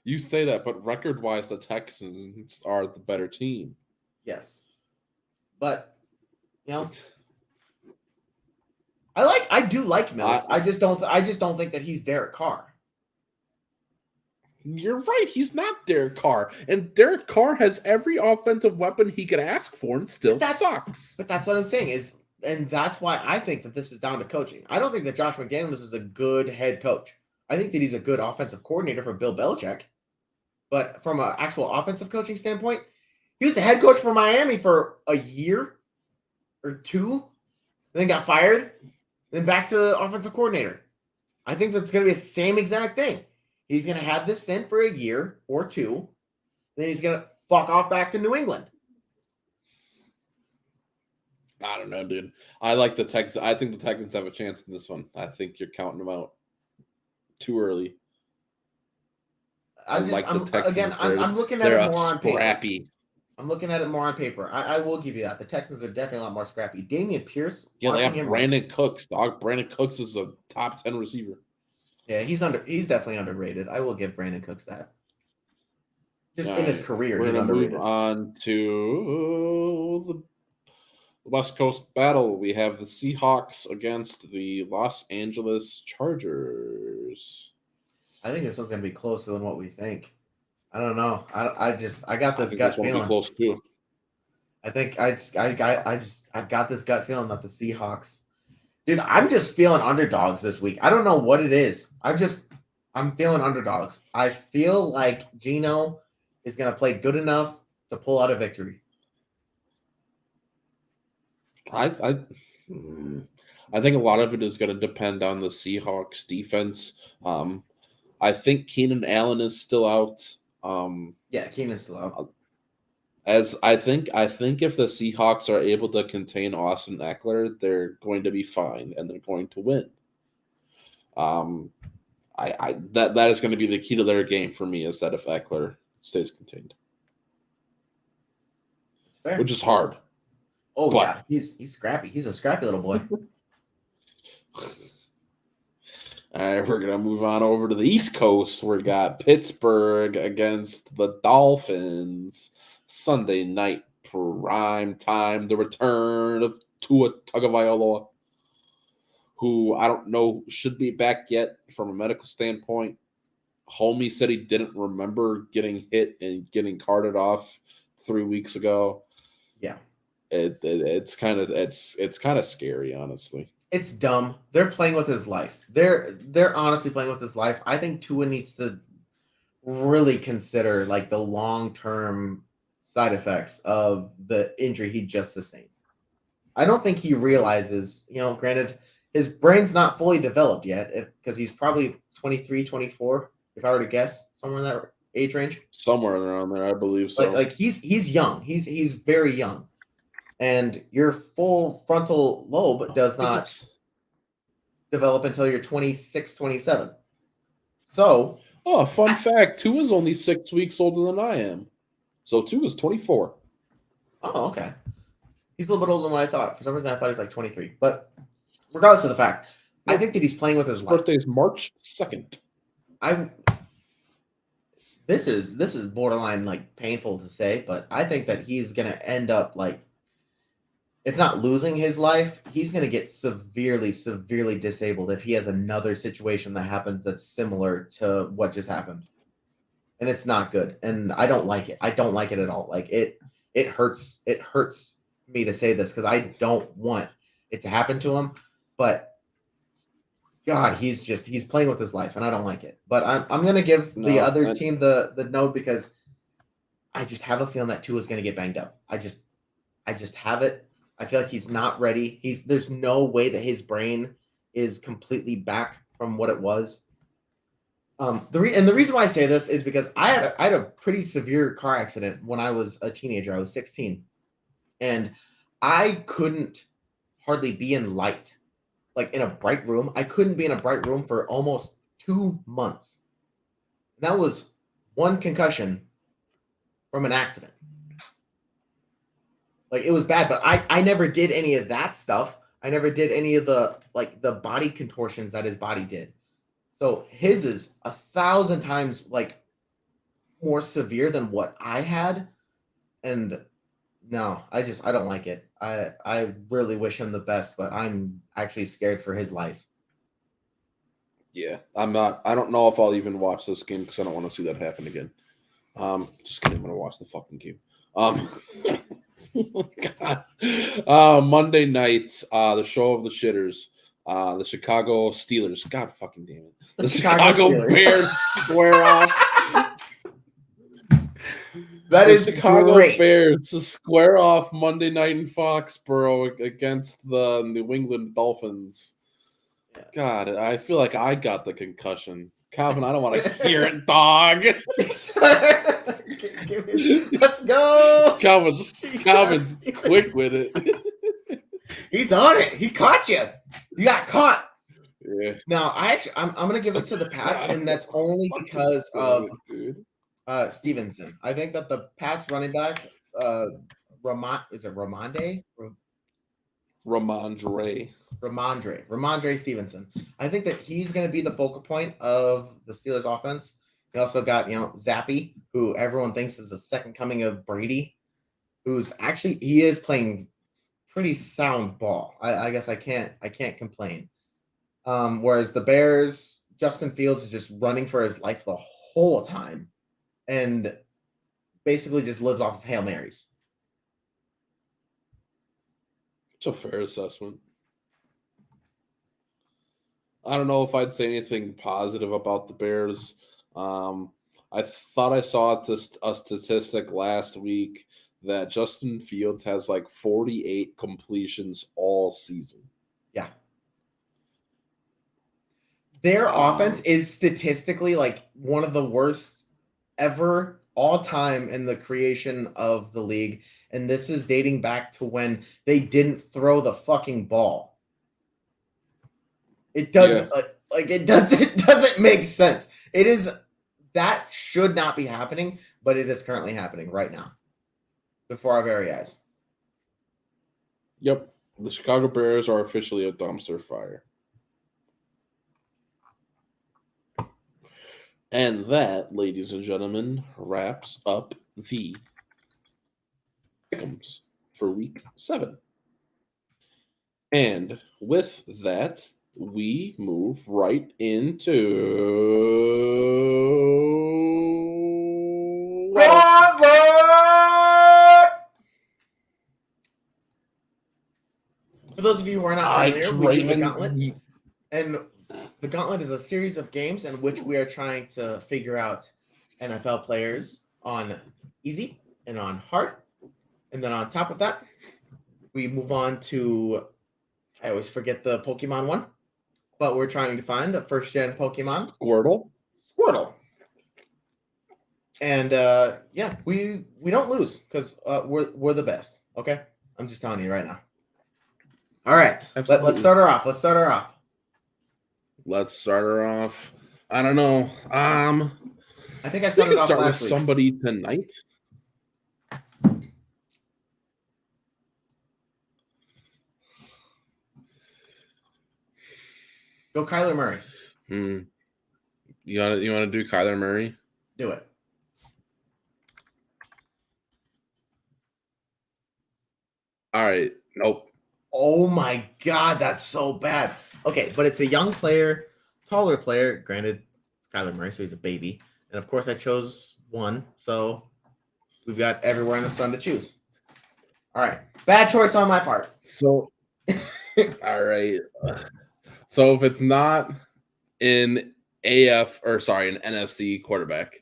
Speaker 3: You say that, but record-wise, the Texans are the better team.
Speaker 2: Yes, but I do like Mills. I just don't think that he's Derek Carr.
Speaker 3: You're right. He's not Derek Carr, and Derek Carr has every offensive weapon he could ask for, and still sucks.
Speaker 2: But that's what I'm saying and that's why I think that this is down to coaching. I don't think that Josh McDaniels is a good head coach. I think that he's a good offensive coordinator for Bill Belichick. But from an actual offensive coaching standpoint, he was the head coach for Miami for a year or two, and then got fired, then back to offensive coordinator. I think that's going to be the same exact thing. He's going to have this stint for a year or two, then he's going to fuck off back to New England.
Speaker 3: I don't know, dude. I like the Texans. I think the Texans have a chance in this one. I think you're counting them out too early.
Speaker 2: I'm looking at it more on
Speaker 3: scrappy.
Speaker 2: paper. I'm looking at it more on paper. I will give you that. The Texans are definitely a lot more scrappy. Damian Pierce.
Speaker 3: Yeah, they have Brandon Cooks, dog. Brandon Cooks is a top 10 receiver.
Speaker 2: Yeah, he's definitely underrated. I will give Brandon Cooks that. Just in his career, he's underrated.
Speaker 3: Move on to the West Coast battle. We have the Seahawks against the Los Angeles Chargers.
Speaker 2: I think this one's gonna be closer than what we think. I don't know. I got this gut feeling.
Speaker 3: Close too.
Speaker 2: I've got this gut feeling that the Seahawks, dude. I'm just feeling underdogs this week. I don't know what it is. I'm feeling underdogs. I feel like Geno is gonna play good enough to pull out a victory.
Speaker 3: I think a lot of it is going to depend on the Seahawks defense. I think Keenan Allen is still out.
Speaker 2: Yeah, Keenan's still out.
Speaker 3: As I think if the Seahawks are able to contain Austin Eckler, they're going to be fine and they're going to win. That is going to be the key to their game for me, is that if Eckler stays contained, which is hard.
Speaker 2: Oh, but yeah, he's scrappy. He's a scrappy little boy.
Speaker 3: All right, we're gonna move on over to the East Coast. We got Pittsburgh against the Dolphins. Sunday night prime time. The return of Tua Tagovailoa, who I don't know should be back yet from a medical standpoint. Homie said he didn't remember getting hit and getting carted off 3 weeks ago.
Speaker 2: Yeah.
Speaker 3: It's kind of scary, honestly.
Speaker 2: It's dumb. They're playing with his life. They're honestly playing with his life. I think Tua needs to really consider like the long-term side effects of the injury he just sustained. I don't think he realizes, granted, his brain's not fully developed yet because he's probably 23, 24, if I were to guess, somewhere in that age range.
Speaker 3: Somewhere around there, I believe so.
Speaker 2: Like he's young. He's very young. And your full frontal lobe does not develop until you're 26, 27. So.
Speaker 3: Oh, fun fact. Tua's only 6 weeks older than I am. So Tua's 24.
Speaker 2: Oh, okay. He's a little bit older than what I thought. For some reason, I thought he was like 23. But regardless of the fact, I think that he's playing with his life.
Speaker 3: Birthday is March 2nd.
Speaker 2: This is borderline like painful to say, but I think that he's going to end up like, if not losing his life, he's going to get severely, severely disabled if he has another situation that happens that's similar to what just happened. And it's not good. And I don't like it. I don't like it at all. Like it hurts. It hurts me to say this because I don't want it to happen to him. But God, he's playing with his life and I don't like it. But I'm going to give the other team the nod because I just have a feeling that Tua is going to get banged up. I just have it. I feel like he's not ready. There's no way that his brain is completely back from what it was. The reason why I say this is because I had a pretty severe car accident when I was a teenager. I was 16, and I couldn't hardly be in light, like in a bright room. I couldn't be in a bright room for almost 2 months. That was one concussion from an accident. Like, it was bad, but I never did any of that stuff. I never did any of the body contortions that his body did. So his is 1,000 times like more severe than what I had. And no, I don't like it. I really wish him the best, but I'm actually scared for his life.
Speaker 3: Yeah, I'm not. I don't know if I'll even watch this game because I don't want to see that happen again. Just kidding. I'm gonna watch the fucking game. God. Monday nights, the show of the shitters, the Chicago Steelers. God fucking damn it. The Chicago Bears square off.
Speaker 2: That is
Speaker 3: Chicago
Speaker 2: great.
Speaker 3: Bears to square off Monday night in Foxborough against the New England Dolphins. God, I feel like I got the concussion. Calvin, I don't want to hear it, dog.
Speaker 2: Let's go.
Speaker 3: Calvin's quick with it.
Speaker 2: He's on it. He caught you. You got caught.
Speaker 3: Yeah.
Speaker 2: Now, I'm gonna give it to the Pats, and that's only because of Stevenson. I think that the Pats running back, Ramondre Stevenson. I think that he's going to be the focal point of the Steelers offense. You also got, Zappy, who everyone thinks is the second coming of Brady, who's actually, he is playing pretty sound ball. I guess I can't complain. Whereas the Bears, Justin Fields is just running for his life the whole time and basically just lives off of Hail Marys.
Speaker 3: It's a fair assessment. I don't know if I'd say anything positive about the Bears. I thought I saw a statistic last week that Justin Fields has like 48 completions all season.
Speaker 2: Yeah. Their offense is statistically like one of the worst ever all time in the creation of the league. And this is dating back to when they didn't throw the fucking ball. It doesn't it doesn't make sense. That should not be happening, but it is currently happening right now before our very eyes.
Speaker 3: Yep. The Chicago Bears are officially a dumpster fire. And that, ladies and gentlemen, wraps up the pick'ems for week 7. And with that, we move right into
Speaker 2: For those of you who are not familiar, we do the Gauntlet. And the Gauntlet is a series of games in which we are trying to figure out NFL players on easy and on hard. And then on top of that, we move on to, I always forget the Pokemon one, but we're trying to find a first-gen Pokemon. Squirtle. And we don't lose because we're the best. Okay, I'm just telling you right now. All right, let's start her off.
Speaker 3: Let's start her off. I don't know.
Speaker 2: I think I started off last
Speaker 3: with somebody tonight.
Speaker 2: Go Kyler Murray.
Speaker 3: You want to do Kyler Murray?
Speaker 2: Do it.
Speaker 3: All right. Nope.
Speaker 2: Oh my God, that's so bad. Okay, but it's a young player, taller player. Granted, it's Kyler Murray, so he's a baby. And of course, I chose one. So we've got everywhere in the sun to choose. All right. Bad choice on my part.
Speaker 3: So, all right. So if it's not an NFC quarterback,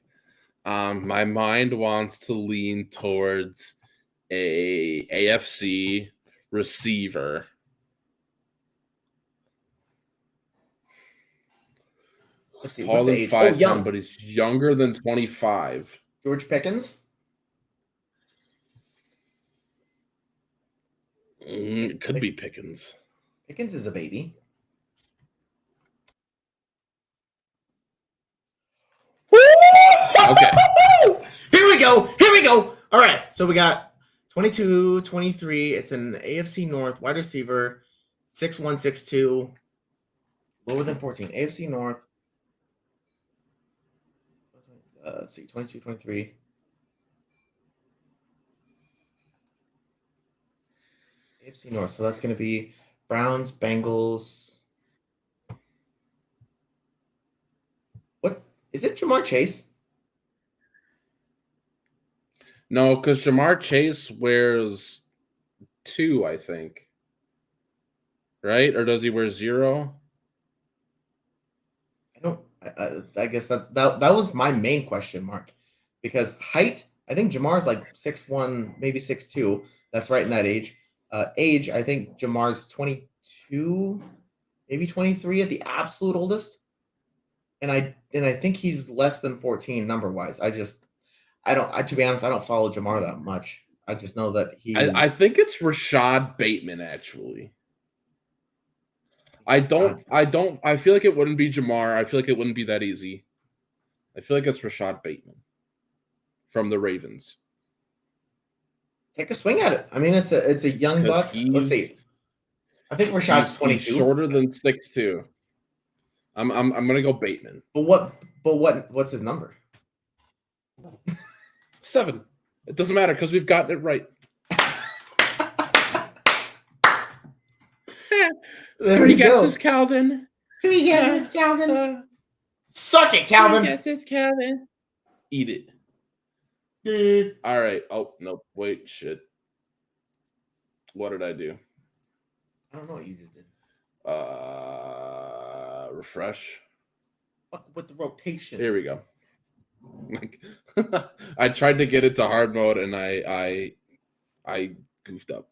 Speaker 3: My mind wants to lean towards a AFC receiver.
Speaker 2: Let's see. What's
Speaker 3: Taller
Speaker 2: the
Speaker 3: than
Speaker 2: age? Oh,
Speaker 3: 5'10",
Speaker 2: young.
Speaker 3: but he's younger than 25.
Speaker 2: George Pickens.
Speaker 3: It could be Pickens.
Speaker 2: Pickens is a baby.
Speaker 3: Okay.
Speaker 2: Here we go. Here we go. All right. So we got 22, 23. It's an AFC North wide receiver, 6'1", 6'2", lower than 14. AFC North. Let's see, 22, 23. AFC North. So that's going to be Browns, Bengals. What is it? Jamar Chase?
Speaker 3: No, because Jamar Chase wears 2, I think. Right? Or does he wear 0?
Speaker 2: I guess that was my main question mark, because height, I think Jamar's like 6'1", maybe 6'2". That's right in that age. Age, I think Jamar's 22, maybe 23 at the absolute oldest. And I think he's less than 14 number wise. To be honest, I don't follow Jamar that much. I just know that
Speaker 3: I think it's Rashad Bateman, actually. I feel like it wouldn't be Jamar. I feel like it wouldn't be that easy. I feel like it's Rashad Bateman from the Ravens.
Speaker 2: take a swing at it. I mean, it's a young buck. Let's see. I think Rashad's 22.
Speaker 3: He's shorter than 6'2". I'm gonna go Bateman.
Speaker 2: But what's his number?
Speaker 3: 7. It doesn't matter because we've gotten it right.
Speaker 2: There we go.
Speaker 3: Guesses, Calvin.
Speaker 2: 3 guesses, Calvin. Suck it, Calvin.
Speaker 3: 3 guesses, Calvin. Eat it. All right. Oh no! Wait, shit. What did I do?
Speaker 2: I don't know what you just did.
Speaker 3: Refresh.
Speaker 2: Fuck with the rotation.
Speaker 3: Here we go. I tried to get it to hard mode and I goofed up.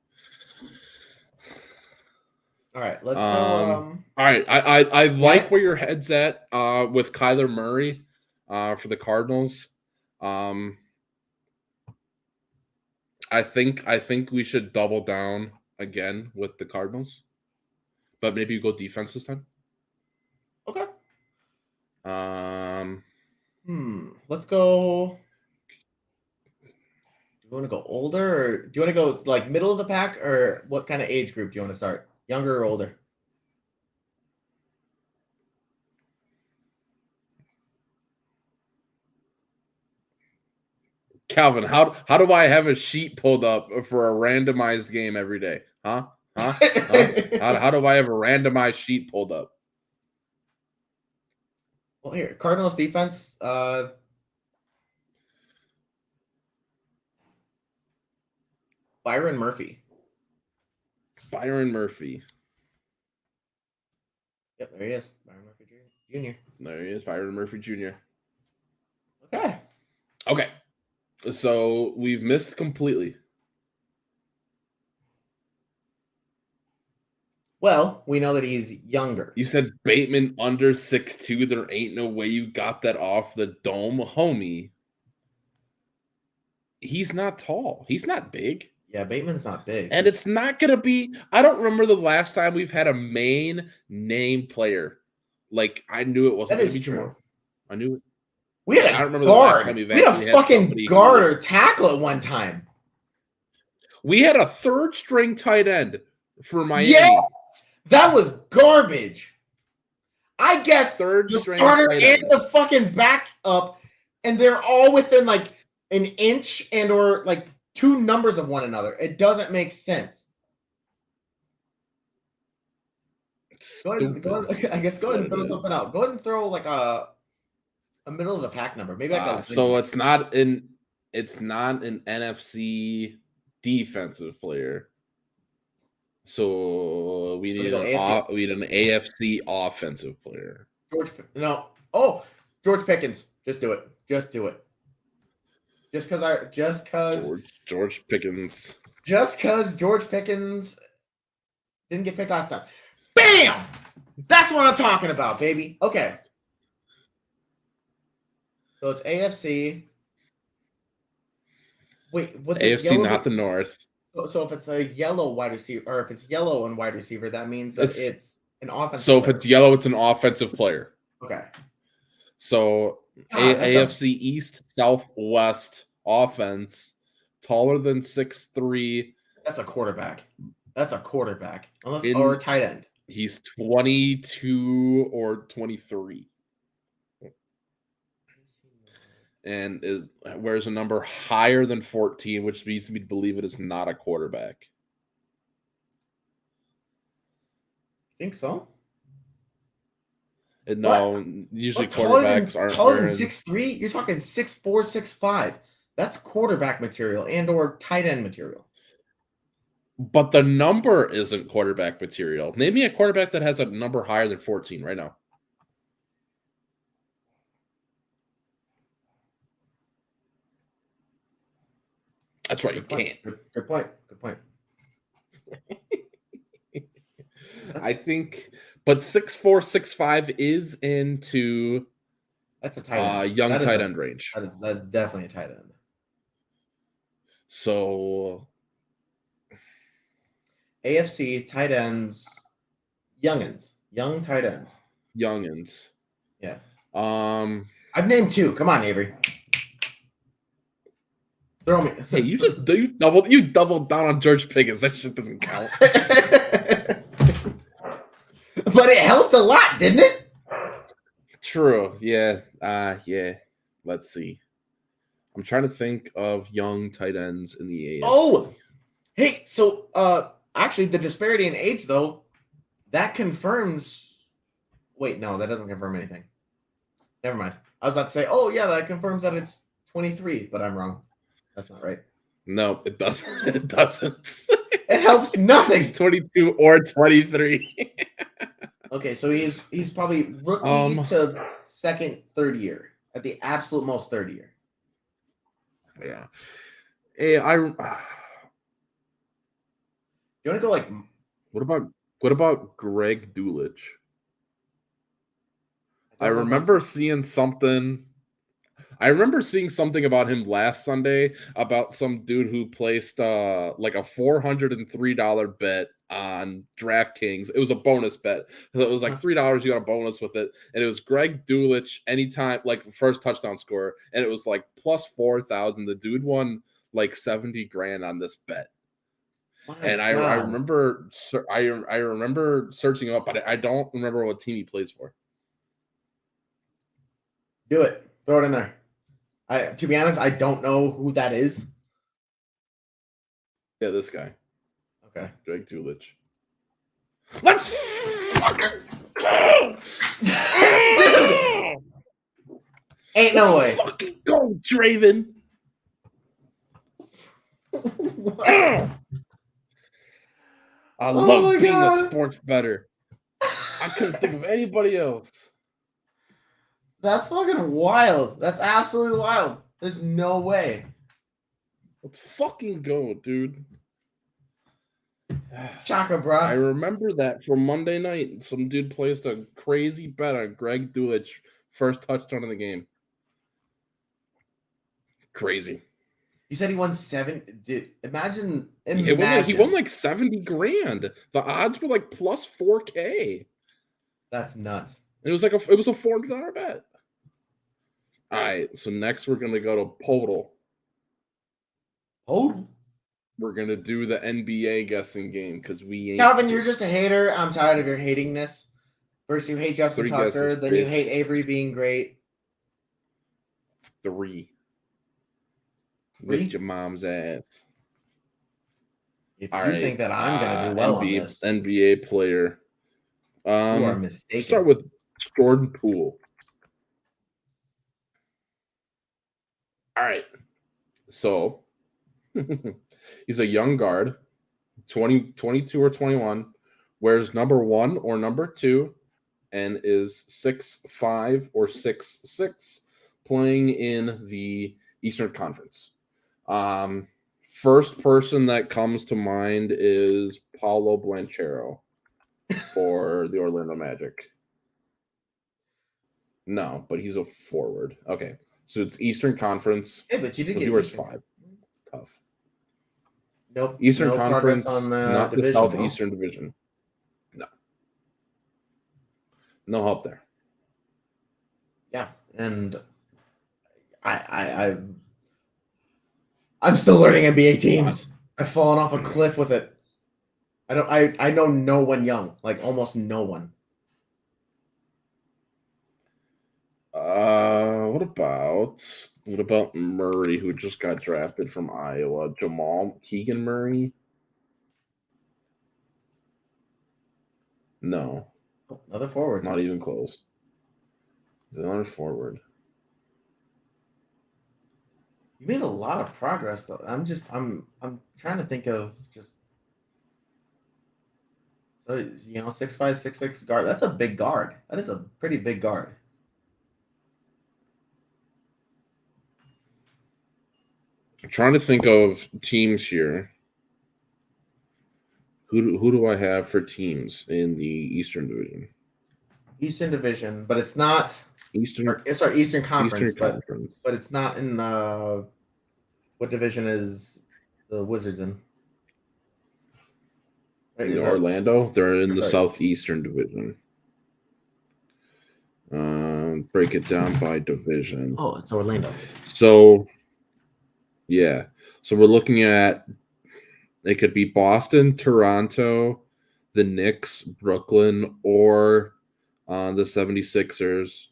Speaker 2: All right, let's go.
Speaker 3: All right, I like where your head's at with Kyler Murray for the Cardinals. I think we should double down again with the Cardinals, but maybe you go defense this time.
Speaker 2: Okay. Let's go. Do you want to go older, or do you want to go like middle of the pack, or what kind of age group do you want to start? Younger or older?
Speaker 3: Calvin, how do I have a sheet pulled up for a randomized game every day? Huh? How do I have a randomized sheet pulled up?
Speaker 2: Well, here, Cardinals defense. Byron Murphy.
Speaker 3: Byron Murphy.
Speaker 2: Yep, there he is. Byron Murphy Jr.
Speaker 3: There he is, Byron Murphy Jr.
Speaker 2: Okay.
Speaker 3: So we've missed completely.
Speaker 2: Well, we know that he's younger.
Speaker 3: You said Bateman under 6'2". There ain't no way you got that off the dome, homie. He's not tall. He's not big.
Speaker 2: Yeah, Bateman's not big.
Speaker 3: And it's not going to be... I don't remember the last time we've had a main name player. Like, I knew it wasn't
Speaker 2: going to be true.
Speaker 3: I knew it.
Speaker 2: We had a guard. We had a fucking guard or tackle at one time.
Speaker 3: We had a third-string tight end for Miami.
Speaker 2: Yes! That was garbage. I guess the starter and the fucking backup, and they're all within like an inch and or like 2 numbers of one another. It doesn't make sense. Go ahead and throw something out. Go ahead and throw like a middle of the pack number. Maybe
Speaker 3: so it's not an NFC defensive player. So we need an AFC offensive player.
Speaker 2: George Pickens. Just do it. Just because
Speaker 3: George Pickens.
Speaker 2: George Pickens didn't get picked last time. Bam! That's what I'm talking about, baby. Okay. So it's AFC. Wait, what the
Speaker 3: AFC, not the North.
Speaker 2: So if it's a yellow wide receiver, or if it's yellow and wide receiver, that means that it's an offensive
Speaker 3: So
Speaker 2: player.
Speaker 3: if it's yellow, it's an offensive player.
Speaker 2: Okay.
Speaker 3: So AFC East, Southwest offense, taller than 6'3".
Speaker 2: That's a quarterback. Or a tight end.
Speaker 3: He's 22 or 23. And wears a number higher than 14, which leads me to believe it is not a quarterback.
Speaker 2: Think so?
Speaker 3: No, usually quarterbacks aren't
Speaker 2: taller
Speaker 3: wearing...
Speaker 2: than 6'3". You're talking 6'4", 6'5". That's quarterback material and or tight end material.
Speaker 3: But the number isn't quarterback material. Name me a quarterback that has a number higher than 14 right now. That's right, you can't.
Speaker 2: Good point.
Speaker 3: I think, but 6'4", 6'5" is into
Speaker 2: that's a tight end.
Speaker 3: Young tight end range.
Speaker 2: That's definitely a tight end.
Speaker 3: So
Speaker 2: AFC tight ends, young tight ends.
Speaker 3: Youngins.
Speaker 2: Yeah.
Speaker 3: I've
Speaker 2: named 2. Come on, Avery. Throw me.
Speaker 3: Hey, you doubled down on George Pickens. That shit doesn't count.
Speaker 2: But it helped a lot, didn't it?
Speaker 3: True. Yeah. Yeah. Let's see. I'm trying to think of young tight ends in the AFC.
Speaker 2: Oh, hey. So, actually, the disparity in age, though, that confirms. Wait, no, that doesn't confirm anything. Never mind. I was about to say, oh yeah, that confirms that it's 23, but I'm wrong. That's not right.
Speaker 3: No, it doesn't. It doesn't.
Speaker 2: It helps nothing.
Speaker 3: He's 22 or 23.
Speaker 2: Okay, so he's probably rookie to second, third year. At the absolute most, third year.
Speaker 3: Yeah. Hey,
Speaker 2: you want to go like?
Speaker 3: What about Greg Dulcich? I remember seeing something. I remember seeing something about him last Sunday about some dude who placed like a $403 bet on DraftKings. It was a bonus bet. So it was like $3. You got a bonus with it, and it was Greg Dulcich anytime, like first touchdown scorer, and it was like plus 4,000. The dude won like 70 grand on this bet. And I remember searching him up, but I don't remember what team he plays for.
Speaker 2: Do it. Throw it in there. To be honest, I don't know who that is.
Speaker 3: Yeah, this guy.
Speaker 2: Okay.
Speaker 3: Greg Dulcich. Let's fucking go!
Speaker 2: Dude! Ain't no way.
Speaker 3: Fucking go, Draven! I love being a sports bettor. I couldn't think of anybody else.
Speaker 2: That's fucking wild. That's absolutely wild. There's no way.
Speaker 3: Let's fucking go, dude.
Speaker 2: Chaka, bro.
Speaker 3: I remember that from Monday night. Some dude placed a crazy bet on Greg Dulcich, first touchdown of the game. Crazy.
Speaker 2: You said he won 7. Dude, imagine.
Speaker 3: He won like 70 grand. The odds were like plus 4K.
Speaker 2: That's nuts.
Speaker 3: It was a $400 bet. All right, so next we're gonna go to Podal.
Speaker 2: Oh,
Speaker 3: we're gonna do the NBA guessing game because we ain't.
Speaker 2: Calvin, you're just a hater. I'm tired of your hatingness. First you hate Justin Tucker, then you hate Avery being great.
Speaker 3: 3. With your mom's ass.
Speaker 2: If you think that I'm gonna do well on this
Speaker 3: NBA player,
Speaker 2: you are mistaken.
Speaker 3: Start with Jordan Poole. All right, so he's a young guard, 22 or 21, wears number 1 or number 2, and is 6'5" or 6'6", playing in the Eastern Conference. First person that comes to mind is Paulo Blanchero for the Orlando Magic. No, but he's a forward. Okay, so it's Eastern Conference.
Speaker 2: Hey, but you did
Speaker 3: So
Speaker 2: get
Speaker 3: he wears
Speaker 2: Eastern.
Speaker 3: 5. Tough.
Speaker 2: Nope.
Speaker 3: Eastern
Speaker 2: no
Speaker 3: Conference,
Speaker 2: progress on the
Speaker 3: not
Speaker 2: division,
Speaker 3: the Southeastern Division. No help there.
Speaker 2: Yeah, and I'm still learning NBA teams. I've fallen off a cliff with it. I know no one young, like almost no one.
Speaker 3: What about Murray, who just got drafted from Iowa? Jamal Keegan Murray? No,
Speaker 2: Oh, another forward.
Speaker 3: not even close. He's another forward.
Speaker 2: You made a lot of progress though. I'm trying to think of just so 6'5", 6'6" guard. That's a big guard. That is a pretty big guard.
Speaker 3: I'm trying to think of teams here. Who do I have for teams in the Eastern Division?
Speaker 2: Eastern Division, but it's not
Speaker 3: Eastern
Speaker 2: Eastern Conference,
Speaker 3: Conference.
Speaker 2: but it's not in what division is the Wizards in? Wait,
Speaker 3: Orlando, they're in the Southeastern Division. Break it down by division.
Speaker 2: Oh, it's Orlando.
Speaker 3: So, yeah. So we're looking at it could be Boston, Toronto, the Knicks, Brooklyn, or the 76ers.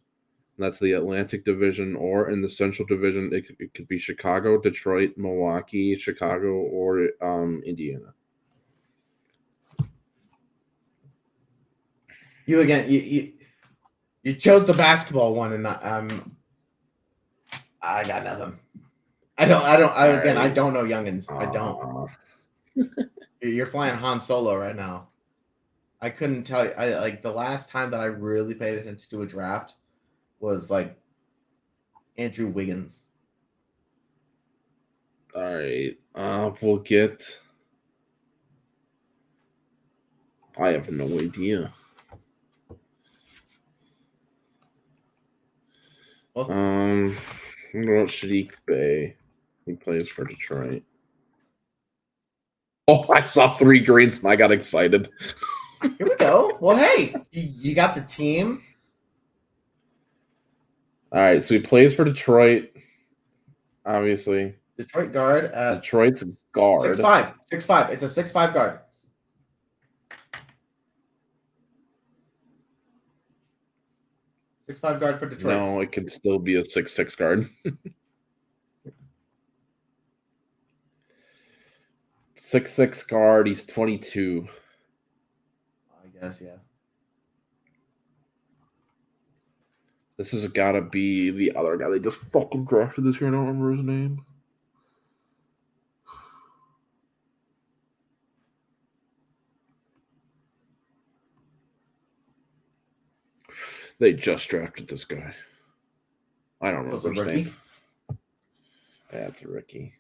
Speaker 3: That's the Atlantic Division, or in the Central Division, it could be Chicago, Detroit, Milwaukee, Chicago, or Indiana.
Speaker 2: You again, you chose the basketball one, and I got nothing. I don't know youngins. I don't. You're flying Han Solo right now. I couldn't tell you. I like the last time that I really paid attention to a draft was like Andrew Wiggins.
Speaker 3: All right. We'll get. I have no idea. What about Sadiq Bey? He plays for Detroit. Oh, I saw 3 greens and I got excited.
Speaker 2: Here we go. Well, hey, you got the team.
Speaker 3: All right, so he plays for Detroit, obviously.
Speaker 2: Detroit guard.
Speaker 3: Detroit's guard.
Speaker 2: 6'5". 6'5". It's a 6'5" guard. Six-five guard for Detroit.
Speaker 3: No, it could still be a 6'6" guard. 6'6" guard. He's 22.
Speaker 2: I guess, yeah.
Speaker 3: This has got to be the other guy they just fucking drafted this year. I don't remember his name. They just drafted this guy. I don't remember his name. Yeah, it's a rookie.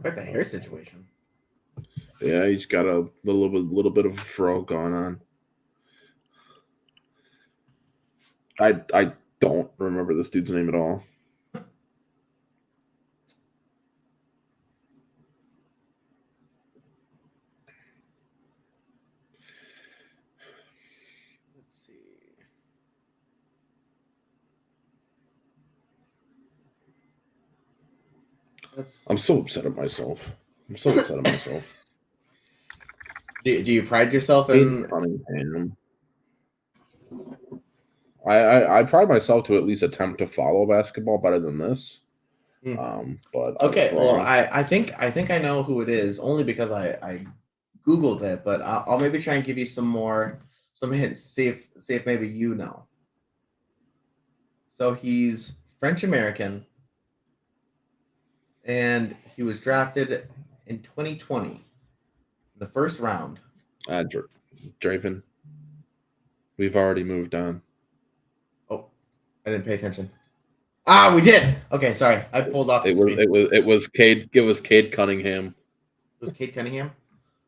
Speaker 2: Quite the hair situation.
Speaker 3: Yeah, he's got a little bit of a fro going on. I don't remember this dude's name at all.
Speaker 2: Let's see.
Speaker 3: I'm so upset at myself.
Speaker 2: Do you pride yourself in
Speaker 3: Cunningham? I pride myself to at least attempt to follow basketball better than this. But
Speaker 2: okay, well, I think I know who it is only because I Googled it, but I'll maybe try and give you some hints. See if maybe you know. So he's French American, and he was drafted in 2020, the first round.
Speaker 3: Draven. We've already moved on.
Speaker 2: Oh, I didn't pay attention. Ah, we did. Okay, sorry. I pulled off the screen.
Speaker 3: It was Cade Cunningham.
Speaker 2: It was Cade Cunningham?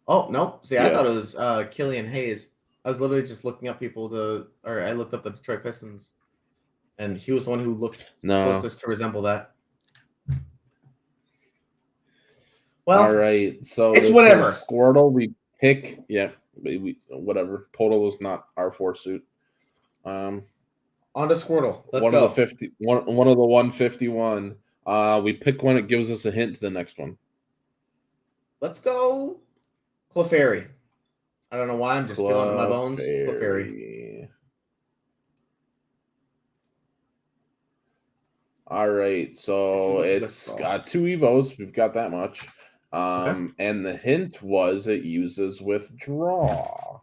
Speaker 2: Oh, no. See, I thought it was Killian Hayes. I was literally just looking up I looked up the Detroit Pistons, and he was the one who looked closest to resemble that. Well,
Speaker 3: all right. So
Speaker 2: it's whatever.
Speaker 3: Squirtle, we pick. Yeah, whatever. Total is not our forsuit.
Speaker 2: On to Squirtle. Let's
Speaker 3: one
Speaker 2: go.
Speaker 3: Of the one of the 151. We pick one. It gives us a hint to the next one.
Speaker 2: Let's go Clefairy. I don't know why. I'm just feeling it in my bones. Clefairy.
Speaker 3: All right. So it's got 2 Evos. We've got that much. And the hint was it uses withdraw.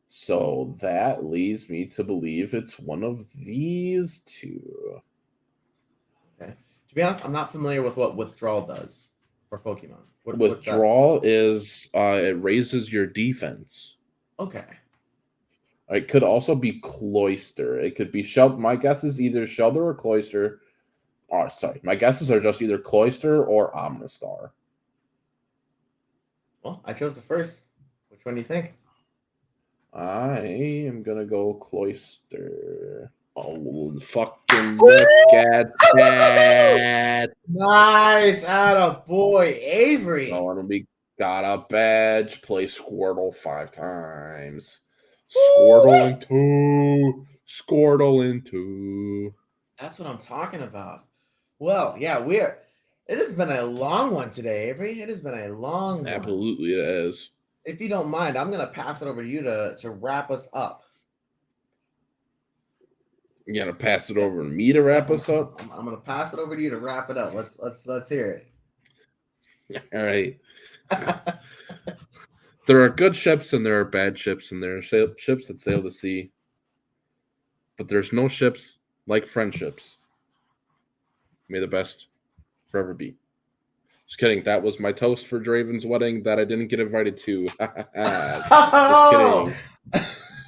Speaker 3: So that leads me to believe it's one of these 2.
Speaker 2: Okay. To be honest, I'm not familiar with what withdrawal does for Pokemon.
Speaker 3: Withdrawal is it raises your defense.
Speaker 2: Okay.
Speaker 3: It could also be Cloyster. It could be Shelter. My guess is either Shelter or Cloyster. Oh, sorry. My guesses are just either Cloyster or Omnistar.
Speaker 2: Well, I chose the first. Which one do you think?
Speaker 3: I am gonna go Cloyster. Oh, fucking look at that!
Speaker 2: Nice, attaboy, Avery.
Speaker 3: Oh, and we got a badge. Play Squirtle 5 times. Squirtle in 2. Squirtle in 2.
Speaker 2: That's what I'm talking about. Well, yeah, it has been a long one today, Avery. It has been a long one.
Speaker 3: Absolutely, it is.
Speaker 2: If you don't mind, I'm gonna pass it over to you to wrap us up.
Speaker 3: You gonna pass it over to me to wrap us up?
Speaker 2: I'm gonna pass it over to you to wrap it up. Let's hear
Speaker 3: it. All right. There are good ships and there are bad ships, and there are ships that sail the sea. But there's no ships like friendships. May the best forever be. Just kidding. That was my toast for Draven's wedding that I didn't get invited to. Just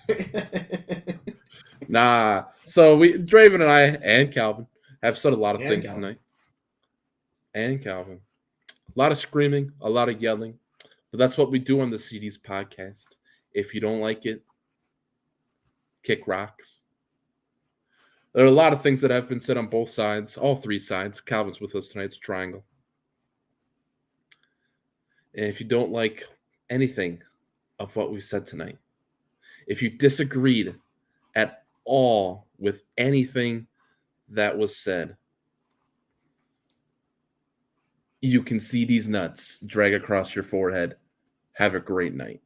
Speaker 3: kidding. Nah. So Draven and I and Calvin have said a lot of things tonight. And Calvin. A lot of screaming, a lot of yelling. But that's what we do on the CDs podcast. If you don't like it, kick rocks. There are a lot of things that have been said on both sides, all 3 sides. Calvin's with us tonight. It's a triangle. And if you don't like anything of what we said tonight, if you disagreed at all with anything that was said, you can see these nuts drag across your forehead. Have a great night.